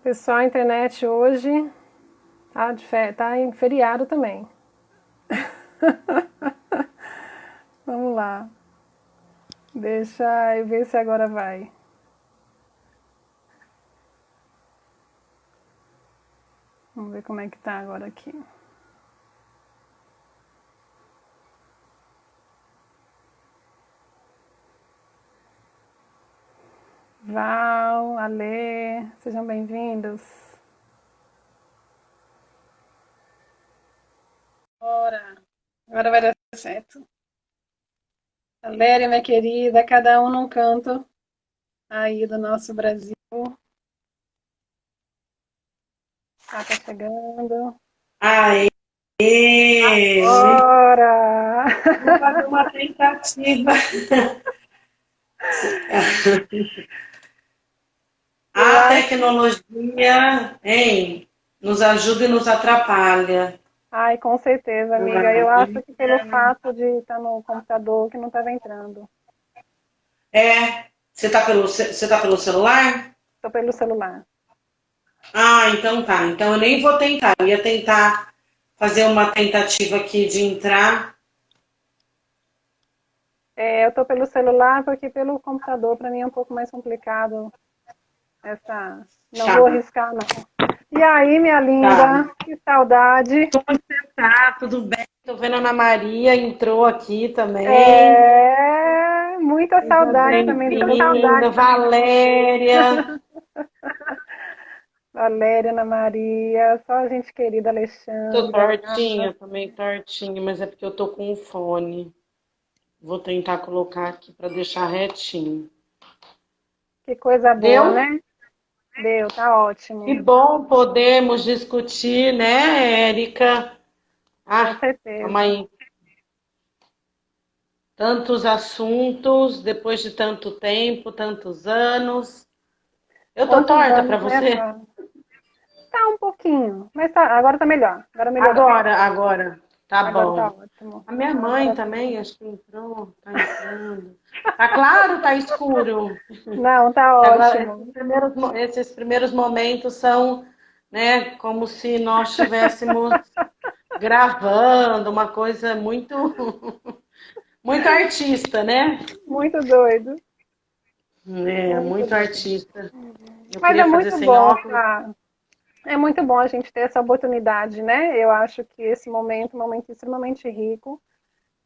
Pessoal, a internet hoje tá em feriado também. Vamos lá. Deixa eu ver se agora vai. Vamos ver como é que tá agora aqui. Val, Alê, sejam bem-vindos. Agora vai dar certo. Valéria, minha querida, cada um num canto aí do nosso Brasil. Tá chegando. Aê! Bora! Vou fazer uma tentativa. Eu A acho. tecnologia, hein, nos ajuda e nos atrapalha. Ai, com certeza, amiga. Eu acho que pelo fato de estar no computador que não estava entrando. Você tá pelo celular? Estou pelo celular. Ah, então tá. Então eu nem vou tentar. Eu ia tentar fazer uma tentativa aqui de entrar. Eu estou pelo celular porque pelo computador para mim é um pouco mais complicado essa. Não Tá, vou arriscar, não. E aí, minha tá. linda, que saudade. Tá, tudo bem. Tô vendo a Ana Maria entrou aqui também. Muita Seja saudade também do pessoal. bem-vinda, Valéria. Valéria, Ana Maria, só a gente querida Tô Alexandra. tortinha, tô meio tortinha, mas é porque eu tô com um fone. Vou tentar colocar aqui para deixar retinho. Que coisa boa, Deu? né? Deu, tá Que ótimo. bom podermos discutir, né, Érica? Com Ah, calma certeza. aí. Tantos assuntos, depois de tanto tempo, tantos anos. Eu tô Quantos torta para anos, né, você? Fá? Tá um pouquinho, mas tá, agora tá melhor. Agora melhorou. Agora. Tá Agora tá bom. ótimo. A minha mãe Agora tá. também, acho que entrou, tá entrando. Tá claro, tá escuro. Não, tá Que agora ótimo. esses primeiros momentos são, né, como se nós estivéssemos gravando uma coisa muito, muito artista, né? Muito doido. É, Muito muito doido. artista. Eu Mas é queria fazer muito sem bom, óculos. Fá. É muito bom a gente ter essa oportunidade, né? Eu acho que esse momento é um momento extremamente rico,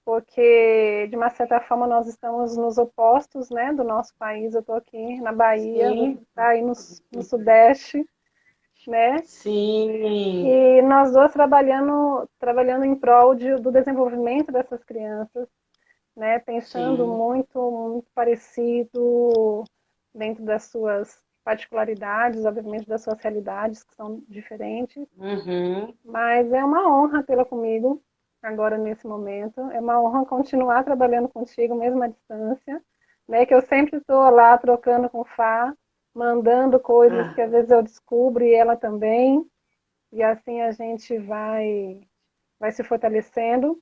porque de uma certa forma nós estamos nos opostos, né, do nosso país. Eu estou aqui na Bahia, você Sim, está aí no Sudeste, né? sim, E nós dois trabalhando em prol do desenvolvimento dessas crianças, né? Pensando sim. muito parecido dentro das suas particularidades, obviamente das suas realidades que são diferentes, Uhum. mas é uma honra tê-la comigo agora nesse momento. É uma honra continuar trabalhando contigo, mesmo à distância, né? Que eu sempre estou lá trocando com o Fá, mandando coisas Ah, que às vezes eu descubro e ela também, e assim a gente vai se fortalecendo.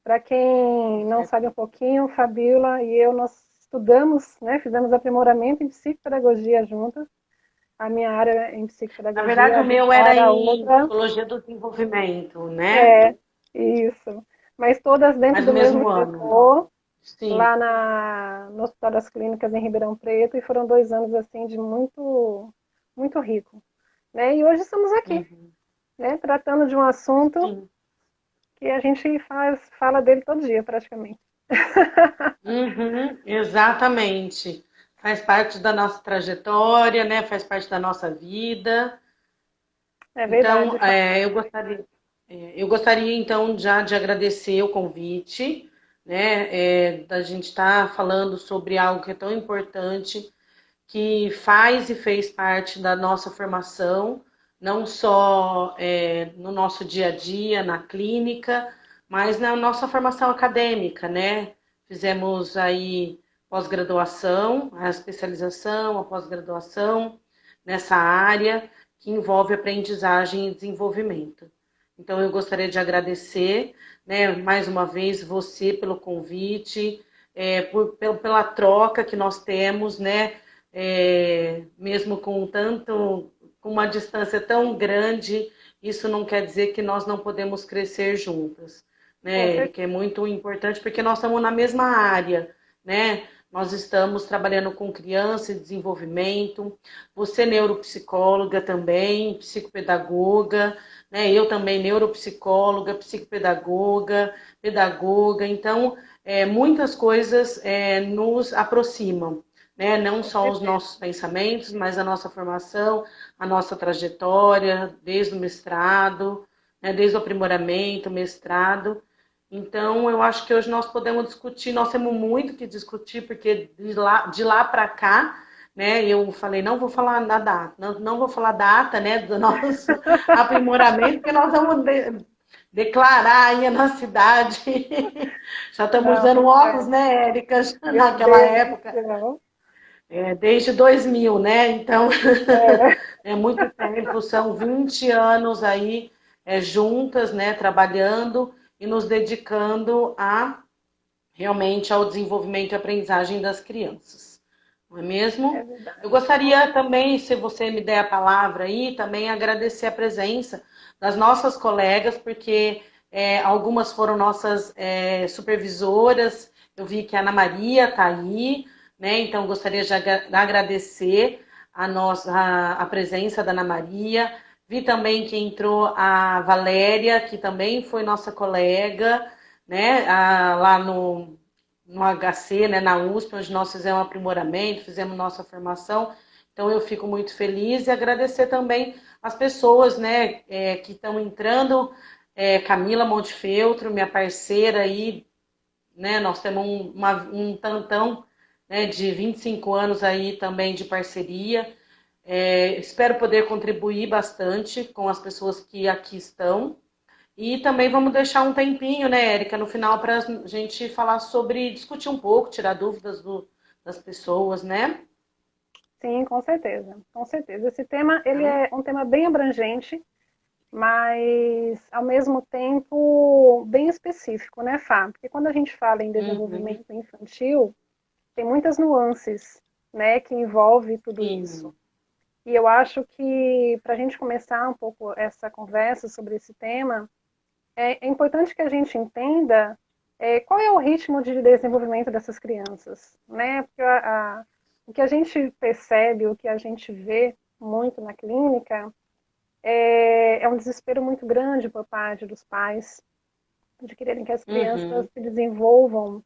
Para com quem não sabe um certeza. pouquinho, Fabiola e eu, nós estudamos, né, fizemos aprimoramento em psicopedagogia juntas. A minha área é em Na psicopedagogia, verdade, a o dela meu era era em outra. psicologia do desenvolvimento, né? É, isso. Mas todas dentro Mas no do mesmo mesmo ano. setor, Sim. lá no Hospital das Clínicas em Ribeirão Preto, e foram 2 anos assim de muito rico, né? E hoje estamos aqui, Uhum. né, tratando de um assunto Sim. que a gente fala dele todo dia, praticamente. Uhum, exatamente. Faz parte da nossa trajetória, né? Faz parte da nossa vida. É Então, verdade, Fábio. eu gostaria então já de agradecer o convite, né? Da gente estar falando sobre algo que é tão importante, que faz e fez parte da nossa formação, não só no nosso dia a dia, na clínica, mas na nossa formação acadêmica, né? Fizemos aí pós-graduação, a especialização, a pós-graduação nessa área que envolve aprendizagem e desenvolvimento. Então, eu gostaria de agradecer, né, mais uma vez você pelo convite, pela troca que nós temos, né, mesmo com com uma distância tão grande, isso não quer dizer que nós não podemos crescer juntas, Com né, certeza. Érica? É muito importante porque nós estamos na mesma área, né? Nós estamos trabalhando com criança e desenvolvimento. Você é neuropsicóloga também, psicopedagoga, né? Eu também neuropsicóloga, psicopedagoga, pedagoga. Então, muitas coisas nos aproximam, né? Não Com só os certeza. nossos pensamentos, mas a nossa formação, a nossa trajetória, desde o mestrado, né? Desde o aprimoramento, mestrado. Então, eu acho que hoje nós podemos discutir, nós temos muito que discutir, porque de lá para cá, né, eu falei, não vou falar na data, não vou falar data, né, do nosso aprimoramento, porque nós vamos declarar aí na cidade. Já estamos Não, usando tudo óculos, bem. né, Érica, Meu naquela Deus do época, céu. desde 2000, né, então É, é muito tempo, são 20 anos aí juntas, né, trabalhando e nos dedicando a realmente ao desenvolvimento e aprendizagem das crianças. Não é é mesmo? Eu verdade. gostaria também, se você me der a palavra aí, também agradecer a presença das nossas colegas, porque algumas foram nossas supervisoras. Eu vi que a Ana Maria está aí, né? Então gostaria de agradecer a presença da Ana Maria. Vi também que entrou a Valéria, que também foi nossa colega, né? Lá no HC, né, na USP, onde nós fizemos aprimoramento, fizemos nossa formação. Então eu fico muito feliz e agradecer também as pessoas, né, que estão entrando. Camila Montefeltro, minha parceira aí, né, nós temos um tantão, né, de 25 anos aí também de parceria. Espero poder contribuir bastante com as pessoas que aqui estão. E também vamos deixar um tempinho, né, Érica, no final para a gente falar sobre, discutir um pouco, tirar dúvidas das pessoas, né? Sim, com certeza. Com certeza. Esse tema, ele Tá? é um tema bem abrangente, mas ao mesmo tempo bem específico, né, Fá? Porque quando a gente fala em Uhum. desenvolvimento infantil, tem muitas nuances, né, que envolve tudo isso. Sim. E eu acho que para a gente começar um pouco essa conversa sobre esse tema, é importante que a gente entenda qual é o ritmo de desenvolvimento dessas crianças, né? Porque o que a gente percebe, o que a gente vê muito na clínica é um desespero muito grande por parte dos pais de quererem que as crianças Uhum. se desenvolvam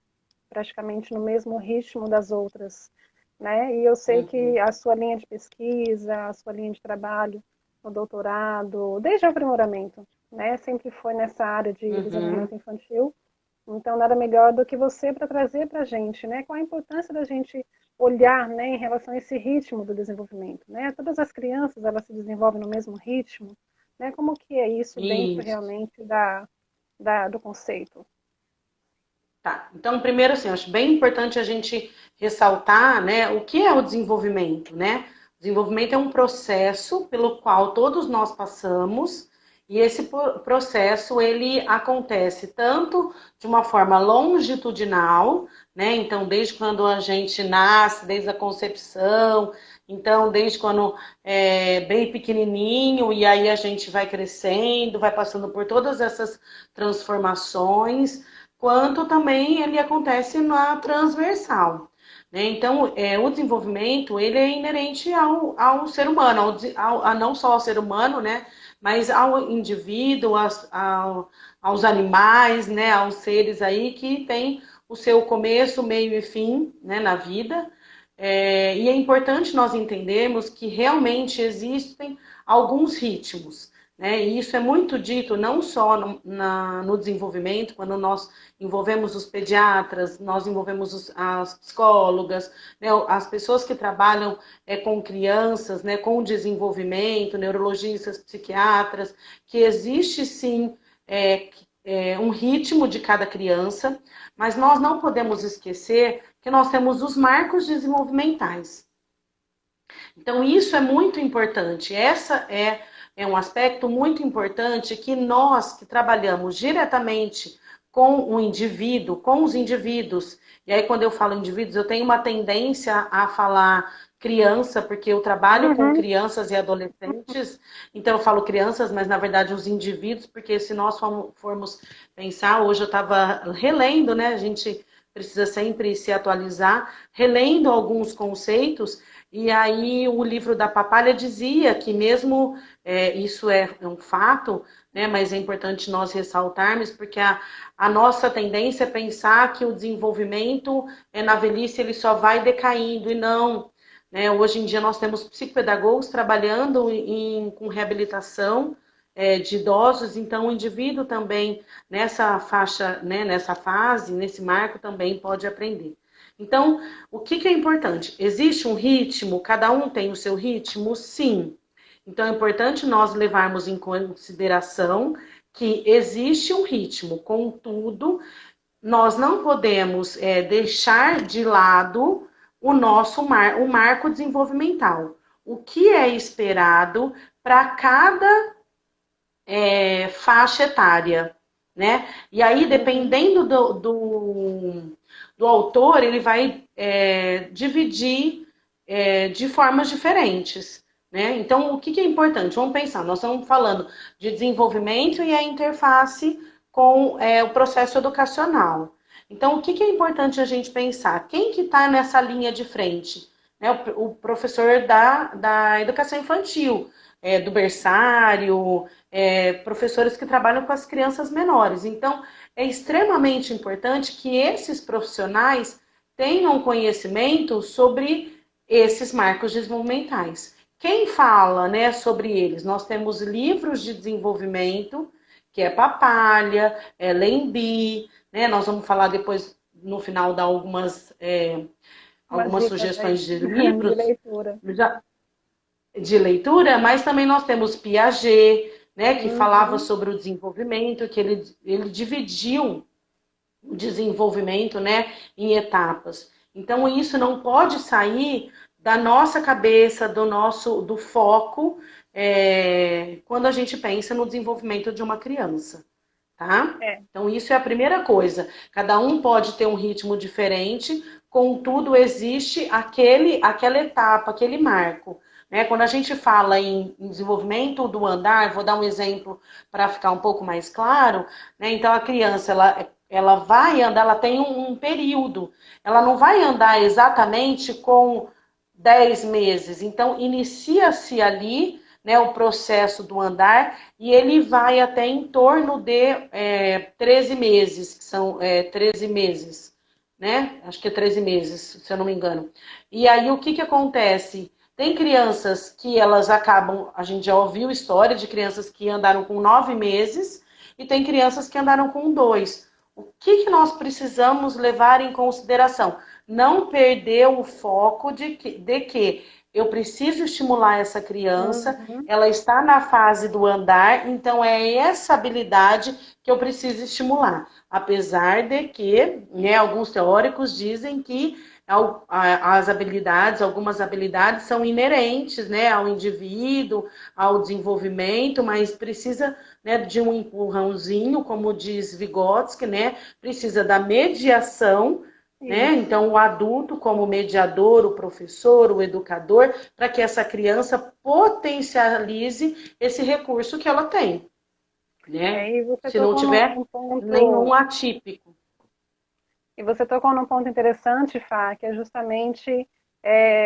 praticamente no mesmo ritmo das outras, né? E eu sei que Uhum. a sua linha de pesquisa, a sua linha de trabalho, o doutorado, desde o aprimoramento, né? Sempre foi nessa área de Uhum. desenvolvimento infantil. Então, nada melhor do que você para trazer para a gente, né? Qual a importância da gente olhar, né, em relação a esse ritmo do desenvolvimento, né? Todas as crianças, elas se desenvolvem no mesmo ritmo, né? Como que é isso dentro Isso. realmente do conceito? Tá. Então, primeiro, assim, eu acho bem importante a gente ressaltar, né, o que é o desenvolvimento, né? O desenvolvimento é um processo pelo qual todos nós passamos e esse processo ele acontece tanto de uma forma longitudinal, né? Então, desde quando a gente nasce, desde a concepção, então, desde quando é bem pequenininho e aí a gente vai crescendo, vai passando por todas essas transformações quanto também ele acontece na transversal. Né? Então, o desenvolvimento ele é inerente ao ser humano, a não só ao ser humano, né? Mas ao indivíduo, aos animais, né? Aos seres aí que têm o seu começo, meio e fim, né? Na vida. E é importante nós entendermos que realmente existem alguns ritmos. Né? E isso é muito dito não só no desenvolvimento, quando nós envolvemos os pediatras, nós envolvemos as psicólogas, né? As pessoas que trabalham com crianças, né? Com desenvolvimento, neurologistas, psiquiatras, que existe sim um ritmo de cada criança, mas nós não podemos esquecer que nós temos os marcos desenvolvimentais. Então, isso é muito importante. Essa é um aspecto muito importante que nós que trabalhamos diretamente com o indivíduo, com os indivíduos. E aí, quando eu falo indivíduos, eu tenho uma tendência a falar criança, porque eu trabalho com Uhum. crianças e adolescentes, então eu falo crianças, mas na verdade os indivíduos, porque se nós formos pensar, hoje eu estava relendo, né? A gente precisa sempre se atualizar, relendo alguns conceitos, e aí o livro da Papalha dizia que mesmo isso é um fato, né? Mas é importante nós ressaltarmos, porque a nossa tendência é pensar que o desenvolvimento na velhice ele só vai decaindo, e não. Né? Hoje em dia nós temos psicopedagogos trabalhando com reabilitação de idosos, então o indivíduo também nessa faixa, né, nessa fase, nesse marco também pode aprender. Então, o que é importante? Existe um ritmo? Cada um tem o seu ritmo? Sim. Então, é importante nós levarmos em consideração que existe um ritmo, contudo, nós não podemos deixar de lado o marco desenvolvimental. O que é esperado para cada faixa etária, né? E aí, Uhum. dependendo do autor, ele vai dividir de formas diferentes. Né? Então, o que é importante? Vamos pensar, nós estamos falando de desenvolvimento e a interface com o processo educacional. Então, o que é importante a gente pensar? Quem que está nessa linha de frente? Né? O professor da educação infantil, do berçário, professores que trabalham com as crianças menores. Então, é extremamente importante que esses profissionais tenham conhecimento sobre esses marcos desenvolvimentais. Quem fala, né, sobre eles? Nós temos livros de desenvolvimento, que é Papalha, Lembi, né? Nós vamos falar depois, no final, dar Umas algumas dicas aí sugestões de de livros leitura. de leitura, mas também nós temos Piaget, né, que falava Uhum. sobre o desenvolvimento, que ele dividiu o desenvolvimento, né, em etapas. Então isso não pode sair da nossa cabeça, do foco, quando a gente pensa no desenvolvimento de uma criança, tá? É. Então isso é a primeira coisa. Cada um pode ter um ritmo diferente, contudo existe aquela etapa, aquele marco. Né? Quando a gente fala em desenvolvimento do andar, vou dar um exemplo para ficar um pouco mais claro. Né? Então a criança ela vai andar, ela tem um período. Ela não vai andar exatamente com 10 meses. Então, inicia-se ali, né, o processo do andar e ele vai até em torno de 13 meses, que são 13 meses, né? Acho que é 13 meses, se eu não me engano. E aí, o que acontece? Tem crianças que elas acabam, a gente já ouviu história de crianças que andaram com 9 meses e tem crianças que andaram com 2. O que nós precisamos levar em consideração? Não perder o foco de que eu preciso estimular essa criança, Uhum. ela está na fase do andar, então é essa habilidade que eu preciso estimular. Apesar de que, né, alguns teóricos dizem que as habilidades, algumas habilidades são inerentes, né, ao indivíduo, ao desenvolvimento, mas precisa, né, de um empurrãozinho, como diz Vygotsky, né, precisa da mediação, né? Isso. Então, o adulto, como mediador, o professor, o educador, para que essa criança potencialize esse recurso que ela tem, né? E você Se não tocou tiver num ponto, nenhum atípico. interessante, Fá, que é justamente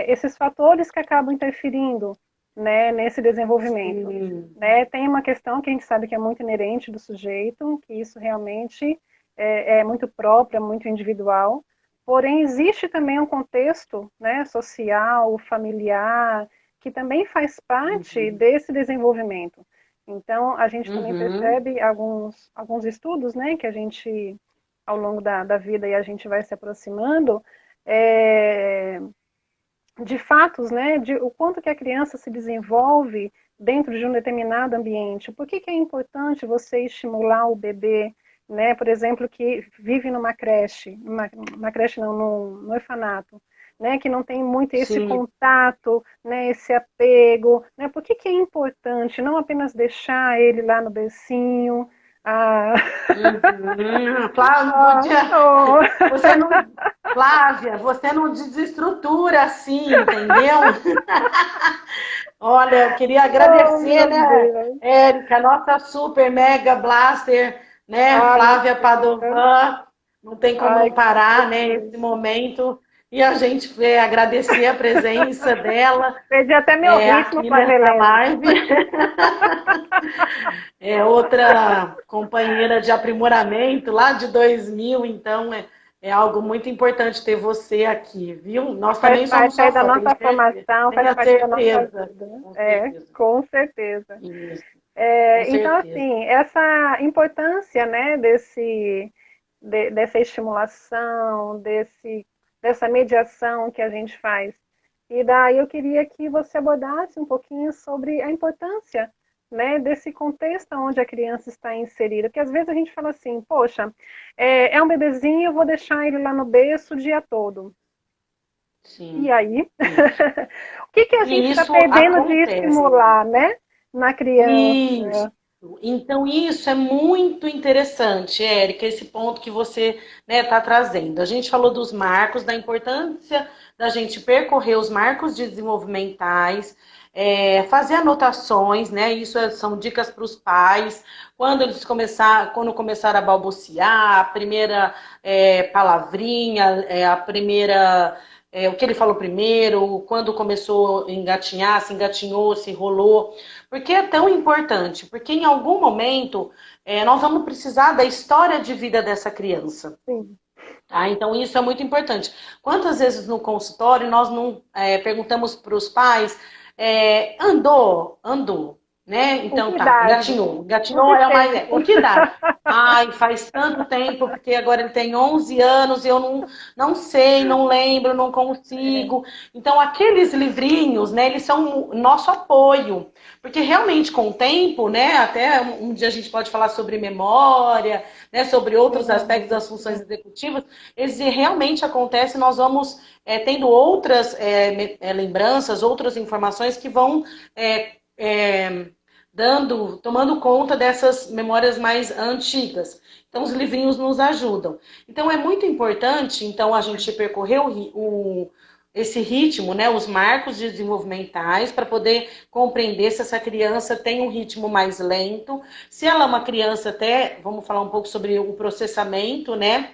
esses fatores que acabam interferindo, né, nesse desenvolvimento. Sim. Né? Tem uma questão que a gente sabe que é muito inerente do sujeito, que isso realmente é muito próprio, é muito individual, porém existe também um contexto, né, social, familiar, que também faz parte Uhum. desse desenvolvimento. Então, a gente também Uhum. percebe alguns estudos, né, que a gente ao longo da vida e a gente vai se aproximando é, de fatos, né, de o quanto que a criança se desenvolve dentro de um determinado ambiente. Por que é importante você estimular o bebê, né, por exemplo, que vive numa creche, numa creche não, no orfanato, né, que não tem muito esse Sim. contato, né, esse apego, né, por que é importante não apenas deixar ele lá no bercinho, Ah, Flávia, não podia. oh, Você não. Flávia, você não desestrutura assim, entendeu? Olha, eu queria oh, agradecer, meu né, Deus. Érica, nossa super mega blaster, né, Ah, Flávia imagina. Padovan, não tem como Ai, não que parar, né, esse delícia. momento, e a gente vai agradecer a presença dela Perdi até meu ritmo, aqui Flávia nessa Helena. live. É outra companheira de aprimoramento lá de 2000, então é algo muito importante ter você aqui, viu? Que Nós faz também somos parte aí sua da fã, nossa formação, faz tenha parte da nossa certeza, vida, né? com É, certeza. com certeza. Isso, com Então, certeza. assim, essa importância, né, dessa estimulação, dessa mediação que a gente faz. E daí eu queria que você abordasse um pouquinho sobre a importância, né, desse contexto onde a criança está inserida. Porque às vezes a gente fala assim, poxa, é um bebezinho, eu vou deixar ele lá no berço o dia todo. E Sim, aí, isso. o que que a gente E está isso perdendo de acontece. estimular, né, na Isso. criança? Então, isso é muito interessante, Érica, esse ponto que você está trazendo. A gente falou dos marcos, da importância da gente percorrer os marcos desenvolvimentais, fazer anotações, né? São dicas para os pais. Quando começar a balbuciar, a primeira palavrinha, a primeira. O que ele falou primeiro, quando começou a engatinhar, se engatinhou, se enrolou. Por que é tão importante? Porque em algum momento nós vamos precisar da história de vida dessa criança. Sim. Tá? Então isso é muito importante. Quantas vezes no consultório nós não perguntamos para os pais, andou, andou, né? Com que Então tá, idade? engatinhou. Com Engatinhou que é o mais. tempo? Com que idade? Ai, faz tanto tempo, porque agora ele tem 11 anos e eu não sei, não lembro, não É, consigo. Então, aqueles livrinhos, né, eles são nosso apoio. Porque realmente, com o tempo, né, até um dia a gente pode falar sobre memória, né, sobre outros aspectos das funções executivas, eles realmente acontecem, nós vamos tendo outras lembranças, outras informações que vão é, é, tomando conta dessas memórias mais antigas. Então, os livrinhos nos ajudam. Então, é muito importante, então, a gente percorrer esse ritmo, né, os marcos desenvolvimentais, para poder compreender se essa criança tem um ritmo mais lento. Se ela é uma criança, até, vamos falar um pouco sobre o processamento, né,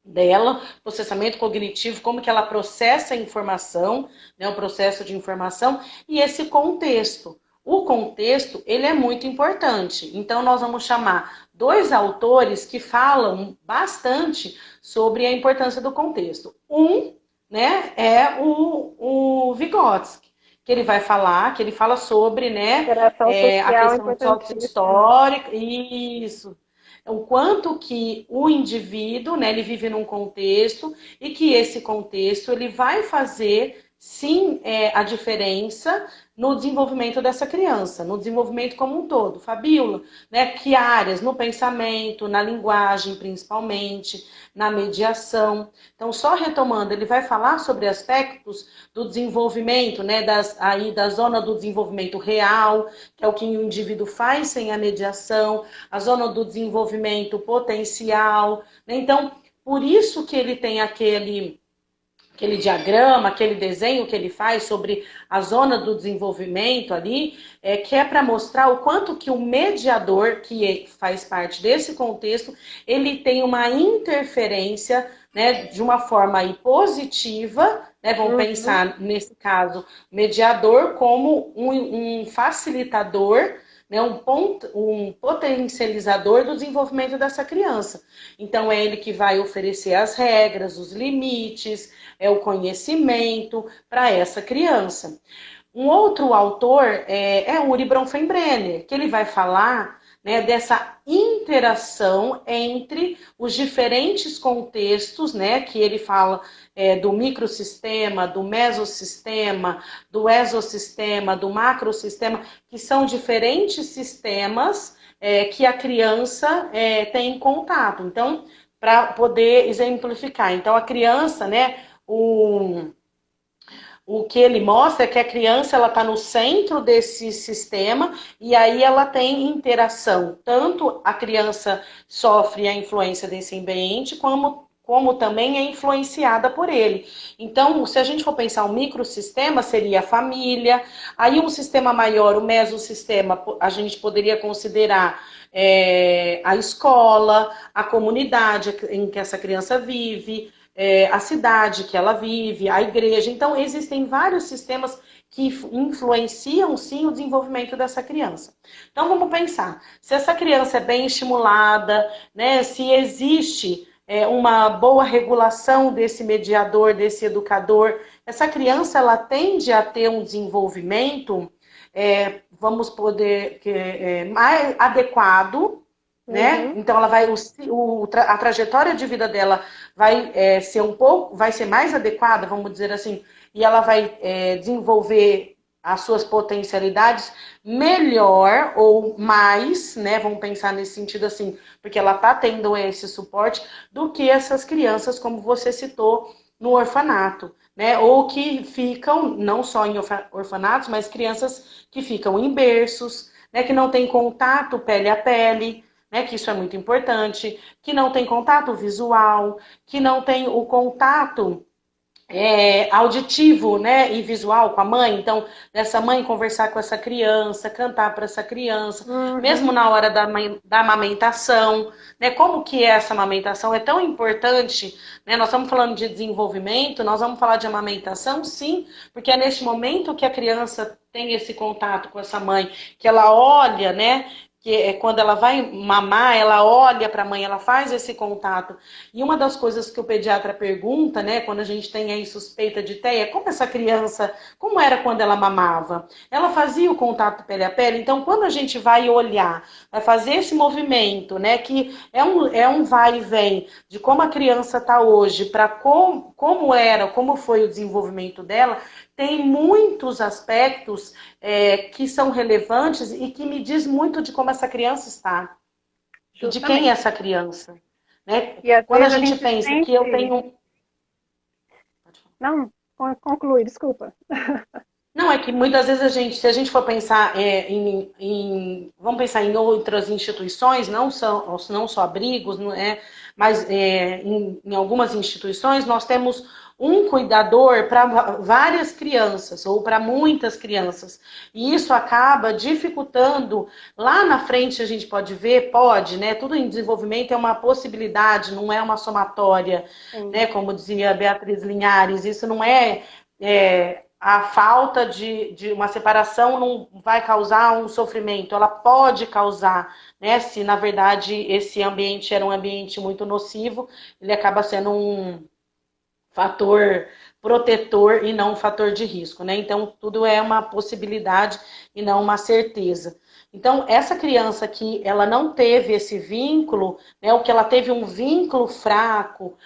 dela, processamento cognitivo, como que ela processa a informação, né, o processo de informação, e esse contexto. O contexto, ele é muito importante. Então, nós vamos chamar dois autores que falam bastante sobre a importância do contexto. Né, é o Vygotsky, que ele vai falar, que ele fala sobre, né, interação a social é questão importantíssima. histórica, isso, o quanto que o indivíduo, né, ele vive num contexto e que esse contexto ele vai fazer sim a diferença no desenvolvimento dessa criança, no desenvolvimento como um todo. Fabíola, né, que áreas? No pensamento, na linguagem principalmente, na mediação. Então, só retomando, ele vai falar sobre aspectos do desenvolvimento, né, da zona do desenvolvimento real, que é o que o indivíduo faz sem a mediação, a zona do desenvolvimento potencial, né? Então, por isso que ele tem aquele diagrama, aquele desenho que ele faz sobre a zona do desenvolvimento ali, que é para mostrar o quanto que o mediador, que faz parte desse contexto, ele tem uma interferência, né, de uma forma aí positiva, né, vamos Uhum. pensar nesse caso, mediador como um facilitador, né, um potencializador do desenvolvimento dessa criança. Então, é ele que vai oferecer as regras, os limites, o conhecimento para essa criança. Um outro autor o Uri Bronfenbrenner, que ele vai falar, né, dessa interação entre os diferentes contextos, né, que ele fala do microsistema, do mesosistema, do exosistema, do macrosistema, que são diferentes sistemas que a criança tem contato. Então, para poder exemplificar. Então, a criança, né, o o que ele mostra é que a criança ela está no centro desse sistema e aí ela tem interação. Tanto a criança sofre a influência desse ambiente, como também é influenciada por ele. Então, se a gente for pensar um microsistema, seria a família. Aí um sistema maior, o mesosistema, a gente poderia considerar a escola, a comunidade em que essa criança vive, a cidade que ela vive, a igreja. Então, existem vários sistemas que influenciam, sim, o desenvolvimento dessa criança. Então, vamos pensar, se essa criança é bem estimulada, né, se existe uma boa regulação desse mediador, desse educador, essa criança, ela tende a ter um desenvolvimento, vamos poder, mais adequado, né? Então ela vai a trajetória de vida dela vai ser vai ser mais adequada, vamos dizer assim, e ela vai desenvolver as suas potencialidades melhor ou mais, né? Vamos pensar nesse sentido assim, porque ela está tendo esse suporte do que essas crianças, como você citou, no orfanato, né? Ou que ficam não só em orfanatos, mas crianças que ficam em berços, né? Que não têm contato pele a pele, né, que isso é muito importante, que não tem contato visual, que não tem o contato auditivo, né, e visual com a mãe. Então, dessa mãe conversar com essa criança, cantar para essa criança, mesmo na hora da amamentação, né, como que é essa amamentação é tão importante, né, nós estamos falando de desenvolvimento, nós vamos falar de amamentação, sim, porque é neste momento que a criança tem esse contato com essa mãe, que ela olha, né, que é quando ela vai mamar, ela olha para a mãe, ela faz esse contato. E uma das coisas que o pediatra pergunta, né, quando a gente tem aí suspeita de TEA, é como essa criança, como era quando ela mamava? Ela fazia o contato pele a pele? Então, quando a gente vai olhar, vai fazer esse movimento, né, que é um vai e vem de como a criança está hoje, para como era, como foi o desenvolvimento dela, tem muitos aspectos que são relevantes e que me diz muito de como essa criança está. E de quem é essa criança. Né? E às Quando a vezes gente pensa sente... que eu tenho... Não, conclui, desculpa. Não, é que muitas vezes se a gente for pensar vamos pensar em outras instituições, não só abrigos, não é, mas em algumas instituições nós temos um cuidador para várias crianças ou para muitas crianças. E isso acaba dificultando. Lá na frente a gente pode ver, né? Tudo em desenvolvimento é uma possibilidade, não é uma somatória, né? Como dizia Beatriz Linhares, isso não a falta de uma separação não vai causar um sofrimento, ela pode causar, né? Se na verdade esse ambiente era um ambiente muito nocivo, ele acaba sendo um fator protetor e não um fator de risco, né? Então tudo é uma possibilidade e não uma certeza. Então, essa criança que ela não teve esse vínculo, né, ou que ela teve um vínculo fraco,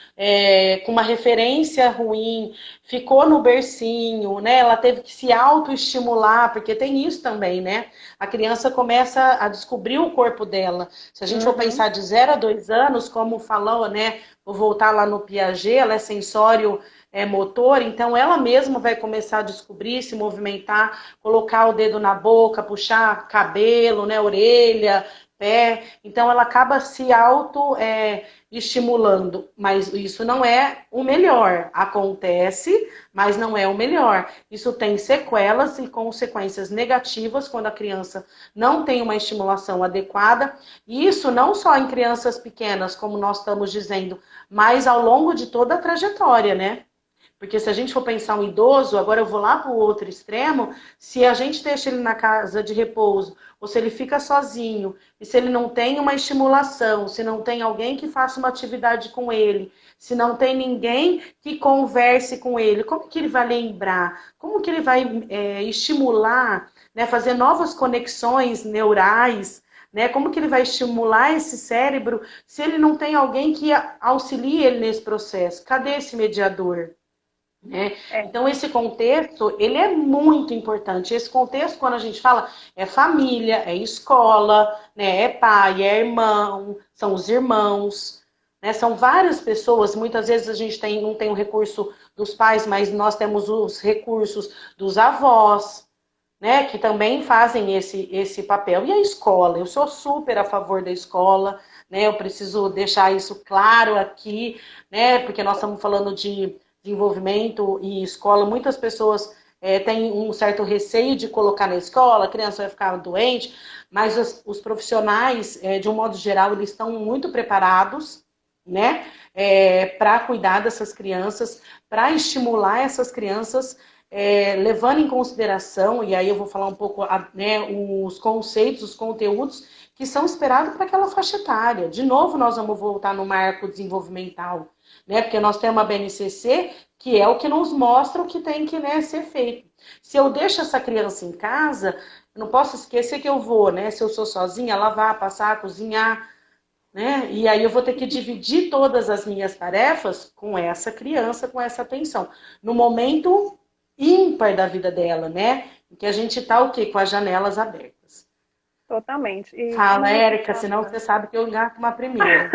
com uma referência ruim, ficou no bercinho, né, ela teve que se autoestimular, porque tem isso também, né? A criança começa a descobrir o corpo dela. Se a gente for pensar de 0 a 2 anos, como falou, né, vou voltar lá no Piaget, ela é sensório motor, então ela mesma vai começar a descobrir, se movimentar, colocar o dedo na boca, puxar cabelo, né, orelha, pé, então ela acaba se estimulando, mas isso não é o melhor, acontece, mas não é o melhor, isso tem sequelas e consequências negativas quando a criança não tem uma estimulação adequada, e isso não só em crianças pequenas, como nós estamos dizendo, mas ao longo de toda a trajetória, né? Porque se a gente for pensar um idoso, agora eu vou lá para o outro extremo, se a gente deixa ele na casa de repouso, ou se ele fica sozinho, e se ele não tem uma estimulação, se não tem alguém que faça uma atividade com ele, se não tem ninguém que converse com ele, como que ele vai lembrar? Como que ele vai estimular, né, fazer novas conexões neurais, né? Como que ele vai estimular esse cérebro se ele não tem alguém que auxilie ele nesse processo? Cadê esse mediador? Né? Então, esse contexto, ele é muito importante. Esse contexto, quando a gente fala, é família, é escola, né? É pai, é irmão, são os irmãos, né? São várias pessoas, muitas vezes a gente não tem o recurso dos pais, mas nós temos os recursos dos avós, né? Que também fazem esse papel. E a escola, eu sou super a favor da escola, né? Eu preciso deixar isso claro aqui, né? Porque nós estamos falando de desenvolvimento e escola, muitas pessoas têm um certo receio de colocar na escola, a criança vai ficar doente, mas os profissionais, de um modo geral, eles estão muito preparados, né, para cuidar dessas crianças, para estimular essas crianças, levando em consideração, e aí eu vou falar um pouco, né, os conceitos, os conteúdos que são esperados para aquela faixa etária. De novo, nós vamos voltar no marco desenvolvimental, né, porque nós temos a BNCC, que é o que nos mostra o que tem que, né, ser feito. Se eu deixo essa criança em casa, eu não posso esquecer que eu vou, né, se eu sou sozinha, lavar, passar, cozinhar, né? E aí eu vou ter que dividir todas as minhas tarefas com essa criança, com essa atenção. No momento ímpar da vida dela, né? Em que a gente tá o quê? Com as janelas abertas. Totalmente. E quando Fala, você Érica, senão fala. você sabe que eu engato uma primeira.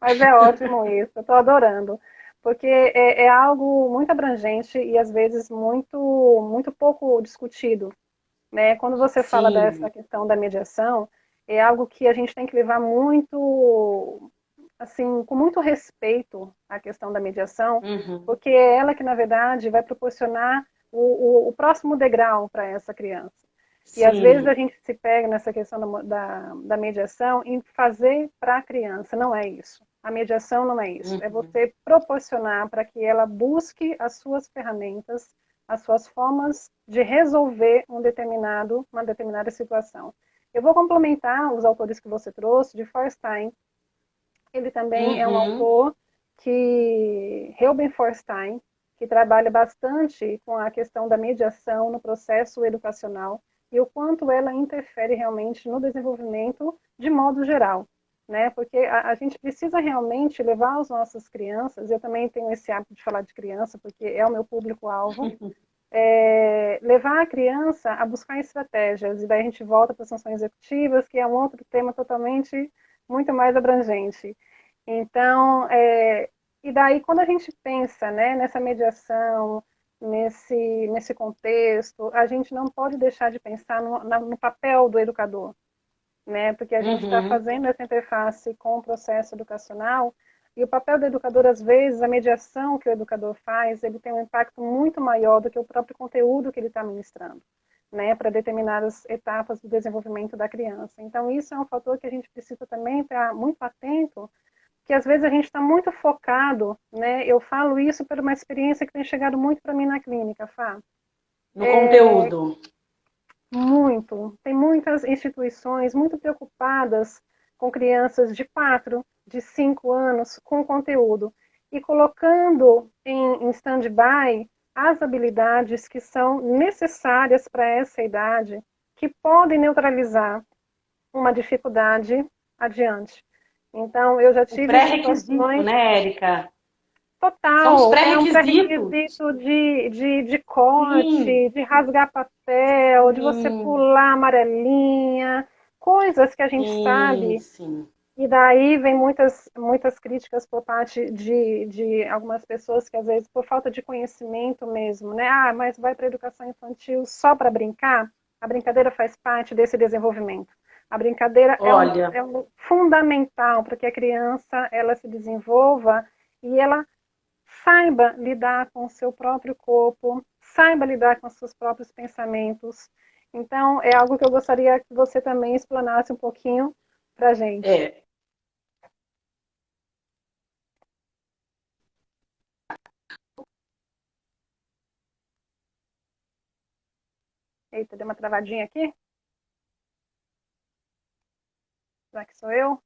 Mas é ótimo isso, eu estou adorando. Porque é algo muito abrangente e às vezes muito pouco discutido, né? Quando você fala dessa Sim. questão da mediação, é algo que a gente tem que levar muito, assim, com muito respeito à questão da mediação, Uhum. porque é ela que, na verdade, vai proporcionar o próximo degrau para essa criança. E às vezes a Sim. gente se pega nessa questão da mediação em fazer para a criança, não é isso. A mediação não é isso, é Uhum. você proporcionar para que ela busque as suas ferramentas, as suas formas de resolver uma determinada situação. Eu vou complementar os autores que você trouxe, de Feuerstein. Ele também é um Uhum. autor que, Reuben Feuerstein, que trabalha bastante com a questão da mediação no processo educacional e o quanto ela interfere realmente no desenvolvimento de modo geral, né? Porque a gente precisa realmente levar as nossas crianças, eu também tenho esse hábito de falar de criança, porque é o meu público-alvo, levar a criança a buscar estratégias, e daí a gente volta para as sanções executivas, que é um outro tema totalmente muito mais abrangente. Então, e daí quando a gente pensa, né, nessa mediação, nesse contexto, a gente não pode deixar de pensar no papel do educador, né, porque a gente está Uhum. fazendo essa interface com o processo educacional, e o papel do educador, às vezes, a mediação que o educador faz, ele tem um impacto muito maior do que o próprio conteúdo que ele está ministrando, né, para determinadas etapas do desenvolvimento da criança. Então, isso é um fator que a gente precisa também estar muito atento, que às vezes a gente está muito focado, né? Eu falo isso por uma experiência que tem chegado muito para mim na clínica, Fá. No conteúdo. Muito. Tem muitas instituições muito preocupadas com crianças de 4, de 5 anos com conteúdo e colocando em stand-by as habilidades que são necessárias para essa idade, que podem neutralizar uma dificuldade adiante. Então, eu já O tive pré-requisito, situações. né, Érica? São os Total, é um pré-requisitos. pré-requisito de Sim, corte, de rasgar papel, de você sim, pular amarelinha, coisas que a gente sim, sabe. sim. E daí vem muitas críticas por parte de algumas pessoas que, às vezes, por falta de conhecimento mesmo, né? Ah, mas vai para a educação infantil só para brincar? A brincadeira faz parte desse desenvolvimento. A brincadeira Olha, é um fundamental para que a criança ela se desenvolva e ela saiba lidar com o seu próprio corpo, saiba lidar com os seus próprios pensamentos. Então, é algo que eu gostaria que você também explanasse um pouquinho para a gente. é, Eita, deu uma travadinha aqui? Será que sou eu?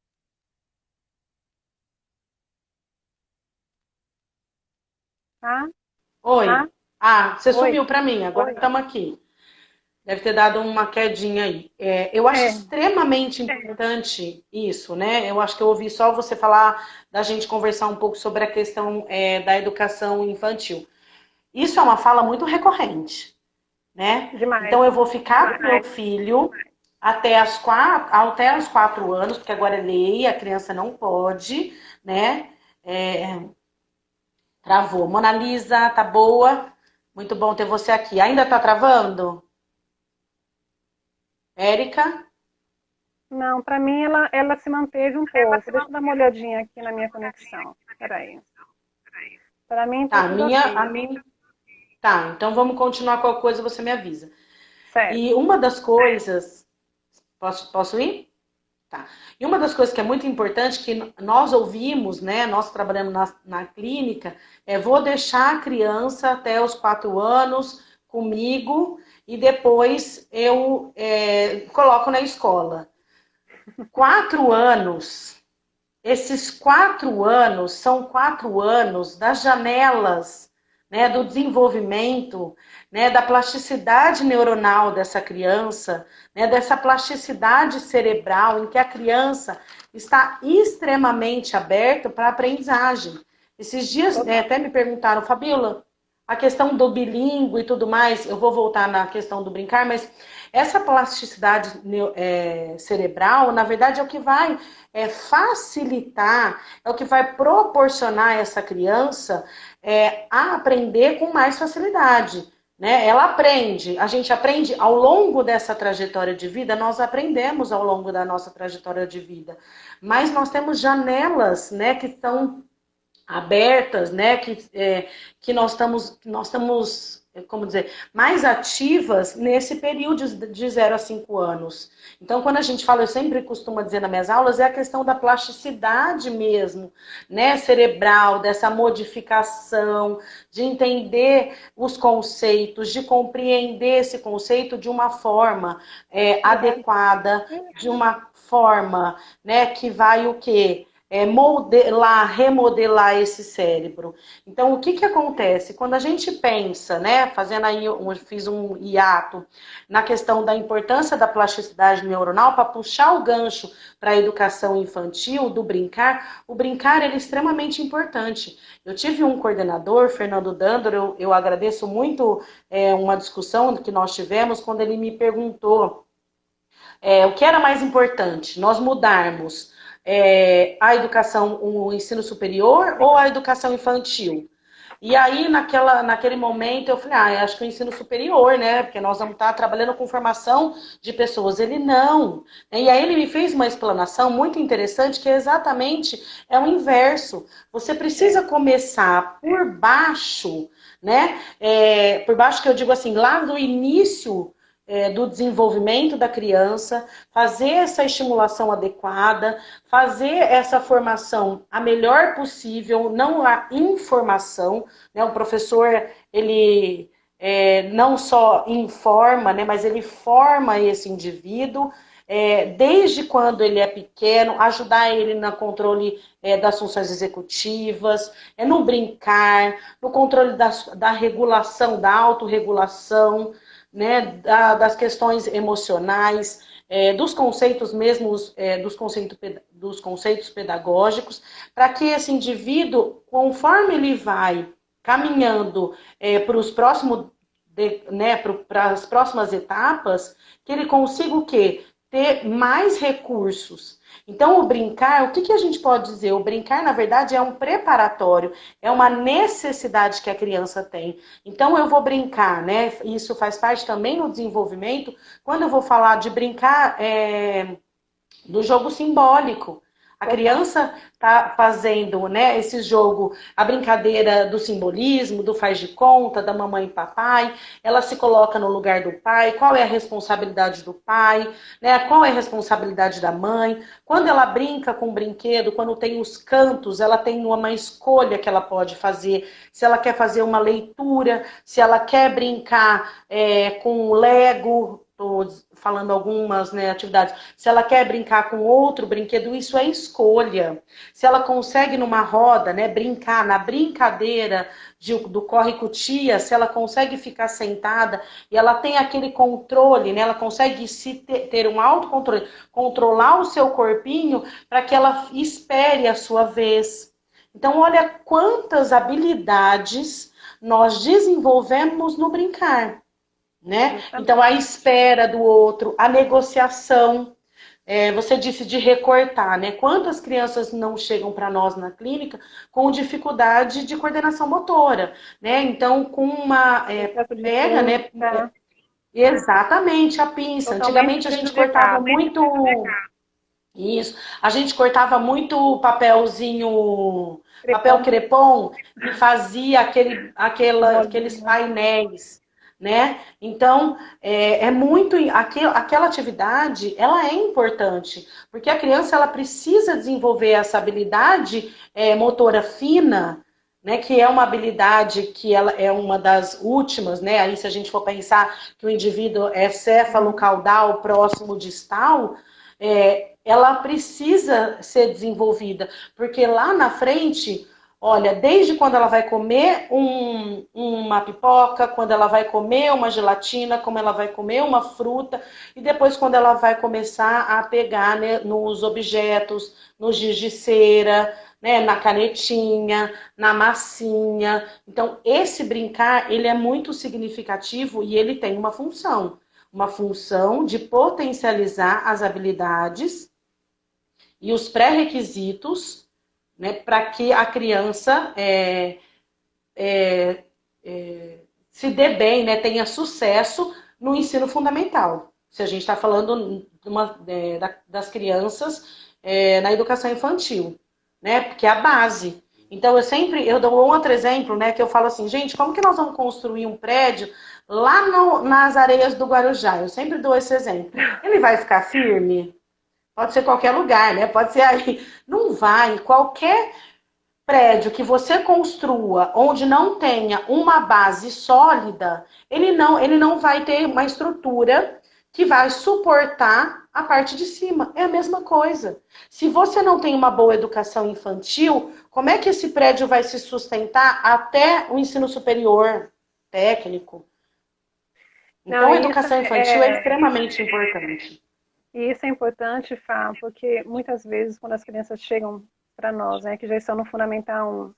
Ah, ah, oi. Ah, você oi, sumiu para mim, agora oi. estamos aqui. Deve ter dado uma quedinha aí. Eu acho É, extremamente importante isso, né? Eu acho que eu ouvi só você falar da gente conversar um pouco sobre a questão da educação infantil. Isso é uma fala muito recorrente, né? demais, Então eu vou ficar com meu demais. filho até os 4 anos, porque agora é lei, a criança não pode, né? Travou. Mona Lisa, tá boa? Muito bom ter você aqui. Ainda tá travando? Érica? Não, para mim ela se manteve um pouco. Deixa eu dar uma olhadinha aqui na minha conexão. Peraí. Para mim tá Tá, tudo ok. a minha. Tá, então vamos continuar qualquer coisa, você me avisa. Certo. E uma das coisas. Posso ir? Tá. E uma das coisas que é muito importante, que nós ouvimos, né? Nós trabalhamos na clínica, vou deixar a criança até os 4 anos comigo e depois eu coloco na escola. 4 anos, esses 4 anos são 4 anos das janelas, né, do desenvolvimento, né, da plasticidade neuronal dessa criança, né, dessa plasticidade cerebral em que a criança está extremamente aberta para a aprendizagem. Esses dias até me perguntaram, Fabíola, a questão do bilíngue e tudo mais, eu vou voltar na questão do brincar, mas essa plasticidade cerebral, na verdade, é o que vai facilitar, é o que vai proporcionar a essa criança a aprender com mais facilidade. Né? Ela aprende, a gente aprende ao longo dessa trajetória de vida, nós aprendemos ao longo da nossa trajetória de vida, mas nós temos janelas, né, que estão abertas, né, que nós estamos, como dizer, mais ativas nesse período de 0 a 5 anos. Então, quando a gente fala, eu sempre costumo dizer nas minhas aulas, é a questão da plasticidade mesmo, né, cerebral, dessa modificação, de entender os conceitos, de compreender esse conceito de uma forma adequada, de uma forma, né, que vai o quê? Modelar, remodelar esse cérebro. Então, o que acontece? Quando a gente pensa, né, fazendo aí, fiz um hiato na questão da importância da plasticidade neuronal para puxar o gancho para a educação infantil, do brincar, o brincar ele é extremamente importante. Eu tive um coordenador, Fernando Dandor, eu agradeço muito uma discussão que nós tivemos, quando ele me perguntou o que era mais importante, nós mudarmos a educação, o ensino superior ou a educação infantil? E aí, naquele momento, eu falei, acho que o ensino superior, né? Porque nós vamos estar trabalhando com formação de pessoas. Ele não. E aí ele me fez uma explanação muito interessante, que exatamente é o inverso. Você precisa começar por baixo, né? Por baixo que eu digo assim, lá do início do desenvolvimento da criança, fazer essa estimulação adequada, fazer essa formação a melhor possível, não a informação, né? O professor, ele não só informa, né? Mas ele forma esse indivíduo, desde quando ele é pequeno, ajudar ele no controle das funções executivas, no brincar, no controle da regulação, da autorregulação, né, das questões emocionais, dos conceitos mesmos, dos conceitos pedagógicos, para que esse indivíduo, conforme ele vai caminhando para os próximos, né, para as próximas etapas, que ele consiga o quê? Ter mais recursos. Então, o brincar, o que a gente pode dizer? O brincar, na verdade, é um preparatório, é uma necessidade que a criança tem. Então, eu vou brincar, né? Isso faz parte também no desenvolvimento. Quando eu vou falar de brincar do jogo simbólico, a criança está fazendo, né, esse jogo, a brincadeira do simbolismo, do faz de conta, da mamãe e papai, ela se coloca no lugar do pai, qual é a responsabilidade do pai, né, qual é a responsabilidade da mãe. Quando ela brinca com o brinquedo, quando tem os cantos, ela tem uma escolha que ela pode fazer, se ela quer fazer uma leitura, se ela quer brincar com Lego, estou falando algumas, né, atividades. Se ela quer brincar com outro brinquedo, isso é escolha. Se ela consegue numa roda, né, brincar na brincadeira do corre com tia, se ela consegue ficar sentada e ela tem aquele controle, né, ela consegue ter um autocontrole, controlar o seu corpinho para que ela espere a sua vez. Então, olha quantas habilidades nós desenvolvemos no brincar. né? Justamente. Então, a espera do outro, a negociação. Você disse de recortar, né? Quantas crianças não chegam para nós na clínica com dificuldade de coordenação motora, né? Então, com uma Excesso de pega, né? pinça, Exatamente a pinça. totalmente Antigamente a gente cortava prejudicado. muito isso. A gente cortava muito papel Crepom, crepom e fazia aqueles bolinha. painéis, né? Então, é muito aquela atividade, ela é importante, porque a criança ela precisa desenvolver essa habilidade motora fina, né? Que é uma habilidade que ela é uma das últimas, né? Aí se a gente for pensar que o indivíduo é céfalo-caudal próximo distal, ela precisa ser desenvolvida, porque lá na frente, olha, desde quando ela vai comer uma pipoca, quando ela vai comer uma gelatina, como ela vai comer uma fruta, e depois quando ela vai começar a pegar, né, nos objetos, no giz de cera, né, na canetinha, na massinha. Então, esse brincar, ele é muito significativo e ele tem uma função de potencializar as habilidades e os pré-requisitos, né, para que a criança se dê bem, né, tenha sucesso no ensino fundamental. Se a gente está falando das crianças na educação infantil, né, porque é a base. Então, eu dou um outro exemplo, né, que eu falo assim, gente, como que nós vamos construir um prédio lá nas areias do Guarujá? Eu sempre dou esse exemplo. Ele vai ficar firme? Pode ser qualquer lugar, né? Pode ser aí. Não vai. Qualquer prédio que você construa onde não tenha uma base sólida, ele não vai ter uma estrutura que vai suportar a parte de cima. É a mesma coisa. Se você não tem uma boa educação infantil, como é que esse prédio vai se sustentar até o ensino superior técnico? Não, Então, a educação infantil é extremamente importante. e isso é importante, Fá, porque muitas vezes quando as crianças chegam para nós, né, que já estão no Fundamental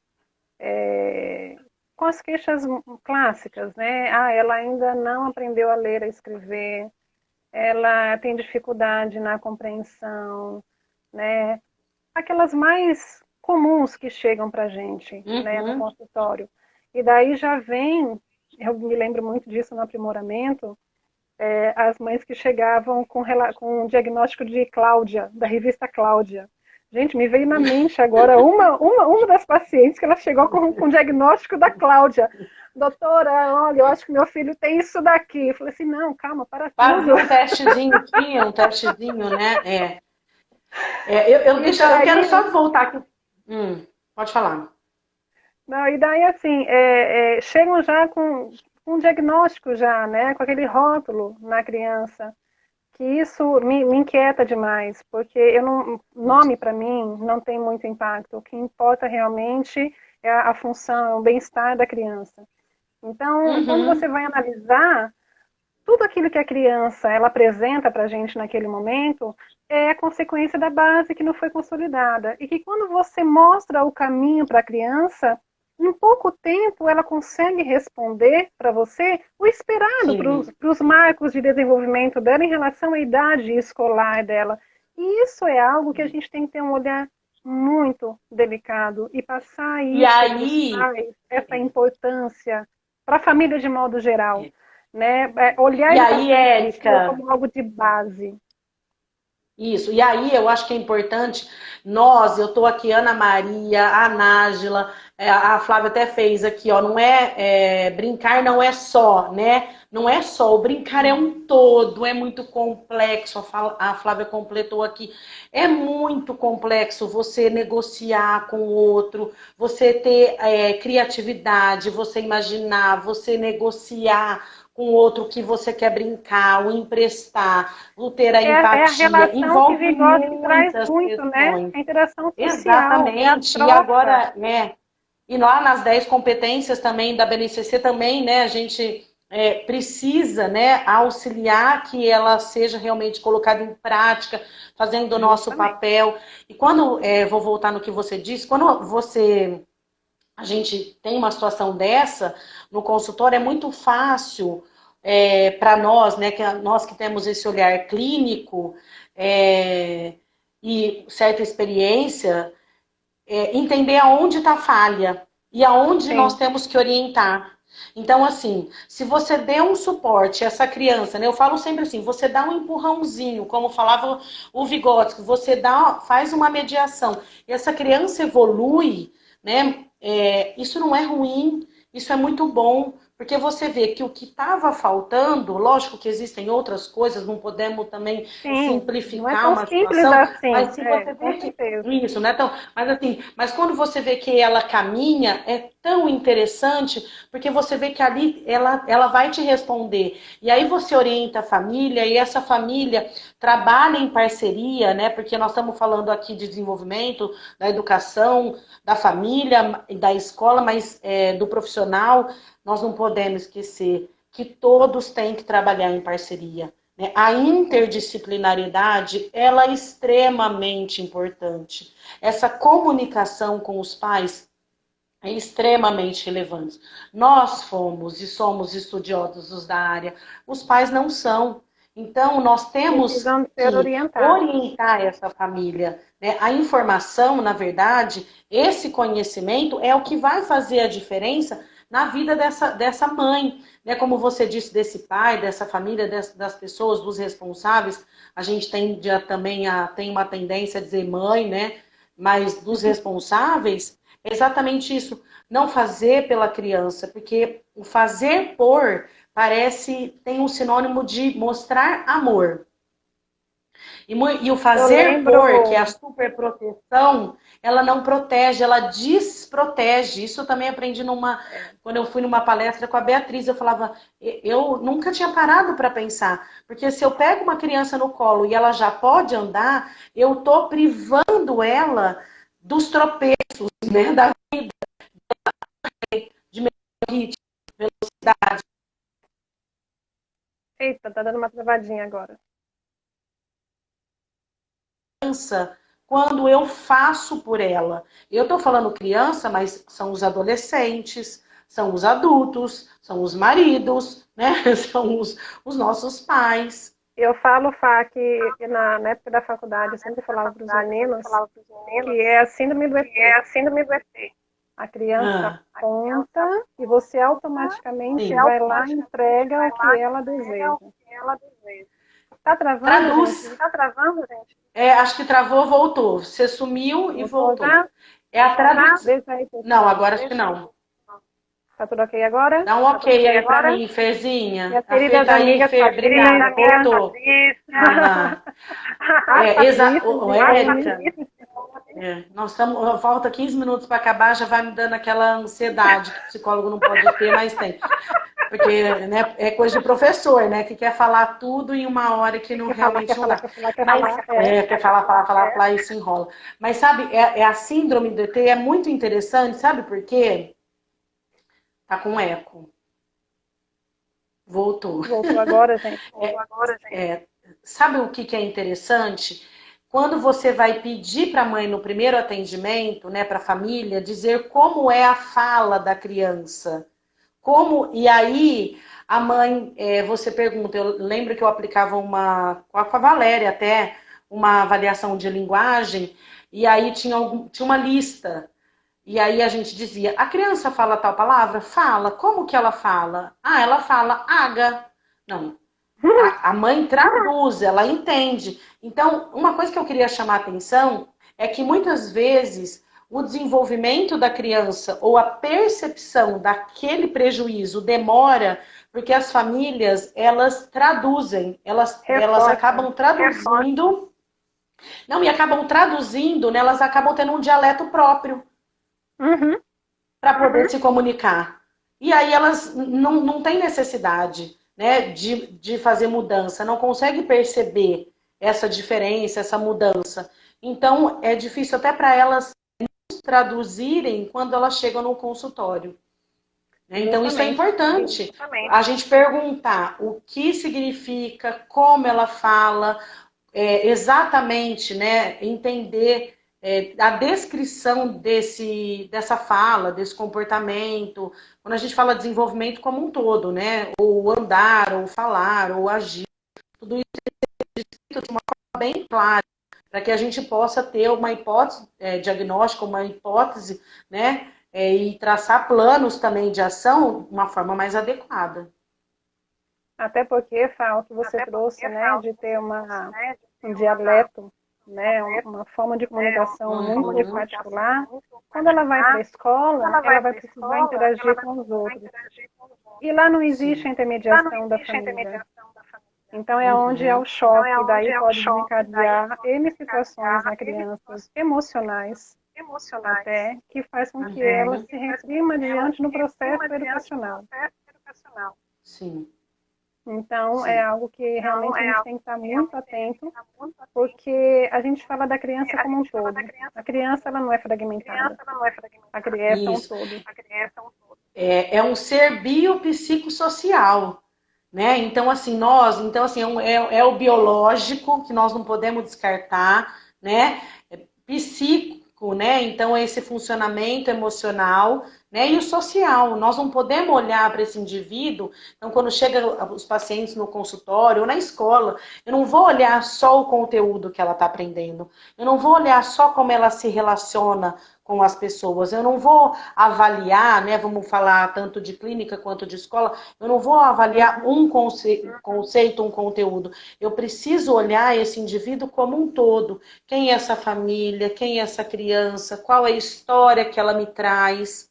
1, com as queixas clássicas, né? Ah, ela ainda não aprendeu a ler, a escrever, ela tem dificuldade na compreensão, né? Aquelas mais comuns que chegam para a gente, né, no Uhum. consultório. E daí já vem, eu me lembro muito disso no aprimoramento, as mães que chegavam com o diagnóstico de Cláudia, da revista Cláudia. Gente, me veio na mente agora uma das pacientes que ela chegou com o diagnóstico da Cláudia. Doutora, olha, eu acho que meu filho tem isso daqui. Eu falei assim, não, calma, para tudo. Fazia um testezinho, tinha um testezinho, né? Eu quero só voltar aqui. Pode falar. Não, e daí, assim, chegam já com um diagnóstico já, né, com aquele rótulo na criança, que isso me inquieta demais, porque nome para mim não tem muito impacto. O que importa realmente é a função, o bem-estar da criança. Então, quando Uhum. você vai analisar, tudo aquilo que a criança ela apresenta para a gente naquele momento é a consequência da base que não foi consolidada. E que quando você mostra o caminho para a criança, em pouco tempo ela consegue responder para você o esperado Sim. para os marcos de desenvolvimento dela em relação à idade escolar dela. E isso é algo que a gente tem que ter um olhar muito delicado e passar E isso para os aí, pais, essa importância para a família de modo geral, né? Olhar a e aí, educação infantil Érica, como algo de base. isso. E aí eu acho que é importante nós, eu estou aqui, Ana Maria, a Nájila, a Flávia até fez aqui, ó, não brincar não é só, né? Não é só, o brincar é um todo, é muito complexo, a Flávia completou aqui, é muito complexo você negociar com o outro, você ter criatividade, você imaginar, você negociar com o outro que você quer brincar, o emprestar, o ter a É a empatia, relação que envolve Vygotsky traz muitas muito, né? questões. A interação social, é a Exatamente. E troca. agora, né? E lá nas 10 competências também da BNCC também, né? A gente precisa, né, auxiliar que ela seja realmente colocada em prática, fazendo o nosso Justamente. papel. E quando, vou voltar no que você disse, quando a gente tem uma situação dessa no consultório, é muito fácil para nós, né, nós que temos esse olhar clínico e certa experiência, entender aonde está a falha e aonde nós Sim. temos que orientar. Então, assim, se você der um suporte a essa criança, né? Eu falo sempre assim, você dá um empurrãozinho, como falava o Vygotsky, você faz uma mediação, e essa criança evolui, né? Isso não é ruim, isso é muito bom, porque você vê que o que estava faltando, lógico que existem outras coisas, não podemos também Sim, não é simplificar tão uma simples situação, assim. mas se você Com vê que certeza. isso, né? Então, mas assim, mas quando você vê que ela caminha, é tão interessante, porque você vê que ali ela vai te responder. E aí você orienta a família, e essa família trabalha em parceria, né? Porque nós estamos falando aqui de desenvolvimento, da educação, da família, da escola, mas do profissional, nós não podemos esquecer que todos têm que trabalhar em parceria. A interdisciplinaridade, ela é extremamente importante. Essa comunicação com os pais é extremamente relevante. Nós fomos e somos estudiosos da área, os pais não são. Então, nós temos Precisam ser que orientados. orientar essa família. A informação, na verdade, esse conhecimento é o que vai fazer a diferença na vida dessa mãe. Como você disse, desse pai, dessa família, das pessoas, dos responsáveis. A gente também tem uma tendência a dizer mãe, né? Mas dos responsáveis, é exatamente isso. Não fazer pela criança, porque o fazer por tem um sinônimo de mostrar amor. E o Eu fazer por, que é a lembro, superproteção, ela não protege, ela desprotege. Isso eu também aprendi quando eu fui numa palestra com a Beatriz. Eu falava, eu nunca tinha parado para pensar, porque se eu pego uma criança no colo e ela já pode andar, eu tô privando ela dos tropeços, né, de ritmo, velocidade. eita, tá dando uma travadinha agora. Quando eu faço por ela. Eu estou falando criança, mas são os adolescentes, são os adultos, são os maridos, né? São os nossos pais. Eu falo, Fá, que na época da faculdade eu sempre falava para os meninos que é a síndrome do ET. A criança Ah, aponta e você automaticamente sim. vai lá e entrega o que ela deseja. Tá travando, Traduz. gente? Acho que travou, voltou. Você sumiu e Voltou voltou. já? É a tradução. Deixa aí, Não, pessoal. agora acho que não. Tá tudo ok agora? Dá um ok aí pra mim, Ferzinha. Minhas A Fer queridas tá aí, amigas Fer, obrigada. Patrícia. Voltou. Aham. A Patrícia, Érica, gente. nós estamos, falta 15 minutos para acabar, já vai me dando aquela ansiedade que o psicólogo não pode ter, mas tem. Porque né, é coisa de professor, né? Que quer falar tudo em uma hora que não realmente não dá. Quer falar e se enrola. Mas sabe, a síndrome do ET é muito interessante, sabe por quê? Tá com eco. Voltou. Voltou agora, gente. Sabe o que é interessante? Quando você vai pedir para a mãe no primeiro atendimento, né, para a família, dizer como é a fala da criança. E aí a mãe, você pergunta, eu lembro que eu aplicava com a Valéria até, uma avaliação de linguagem, e aí tinha uma lista. E aí a gente dizia, a criança fala tal palavra? Fala. Como que ela fala? Ah, ela fala aga. Não. A mãe traduz, ela entende. Então, uma coisa que eu queria chamar a atenção é que muitas vezes o desenvolvimento da criança ou a percepção daquele prejuízo demora porque as famílias, elas traduzem, elas acabam traduzindo. Não, e acabam traduzindo, né, elas acabam tendo um dialeto próprio para poder se comunicar. E aí elas não têm necessidade, né, de fazer mudança, não conseguem perceber essa diferença, essa mudança. Então, é difícil até para elas traduzirem quando elas chegam no consultório. Então, isso é importante. A gente perguntar o que significa, como ela fala, exatamente, né, entender a descrição dessa fala, desse comportamento, quando a gente fala desenvolvimento como um todo, né? Ou andar, ou falar, ou agir, tudo isso é descrito de uma forma bem clara, para que a gente possa ter uma hipótese diagnóstica, uma hipótese, né? E traçar planos também de ação de uma forma mais adequada. Até porque, Fá, o que você trouxe, né, de ter um dialeto, né, uma forma de comunicação muito particular, quando ela vai para a escola, ela vai precisar interagir com os outros. E lá não existe a intermediação da família. Então é onde há o choque, daí pode desencadear N situações na criança, emocionais, até, que faz com que ela se reprima diante do processo educacional. Sim. Então, é algo que realmente a gente tem que estar muito atento, porque a gente fala da criança como um todo. A criança, ela não é fragmentada. A criança é um todo. É um ser biopsicossocial, né? Então, assim, é o biológico que nós não podemos descartar, né? Psíquico, né? Então, esse funcionamento emocional, né? E o social. Nós não podemos olhar para esse indivíduo. Então, quando chegam os pacientes no consultório ou na escola, eu não vou olhar só o conteúdo que ela está aprendendo. Eu não vou olhar só como ela se relaciona com as pessoas. Eu não vou avaliar, né? Vamos falar tanto de clínica quanto de escola. Eu não vou avaliar um conceito, um conteúdo. Eu preciso olhar esse indivíduo como um todo. Quem é essa família? Quem é essa criança? Qual é a história que ela me traz?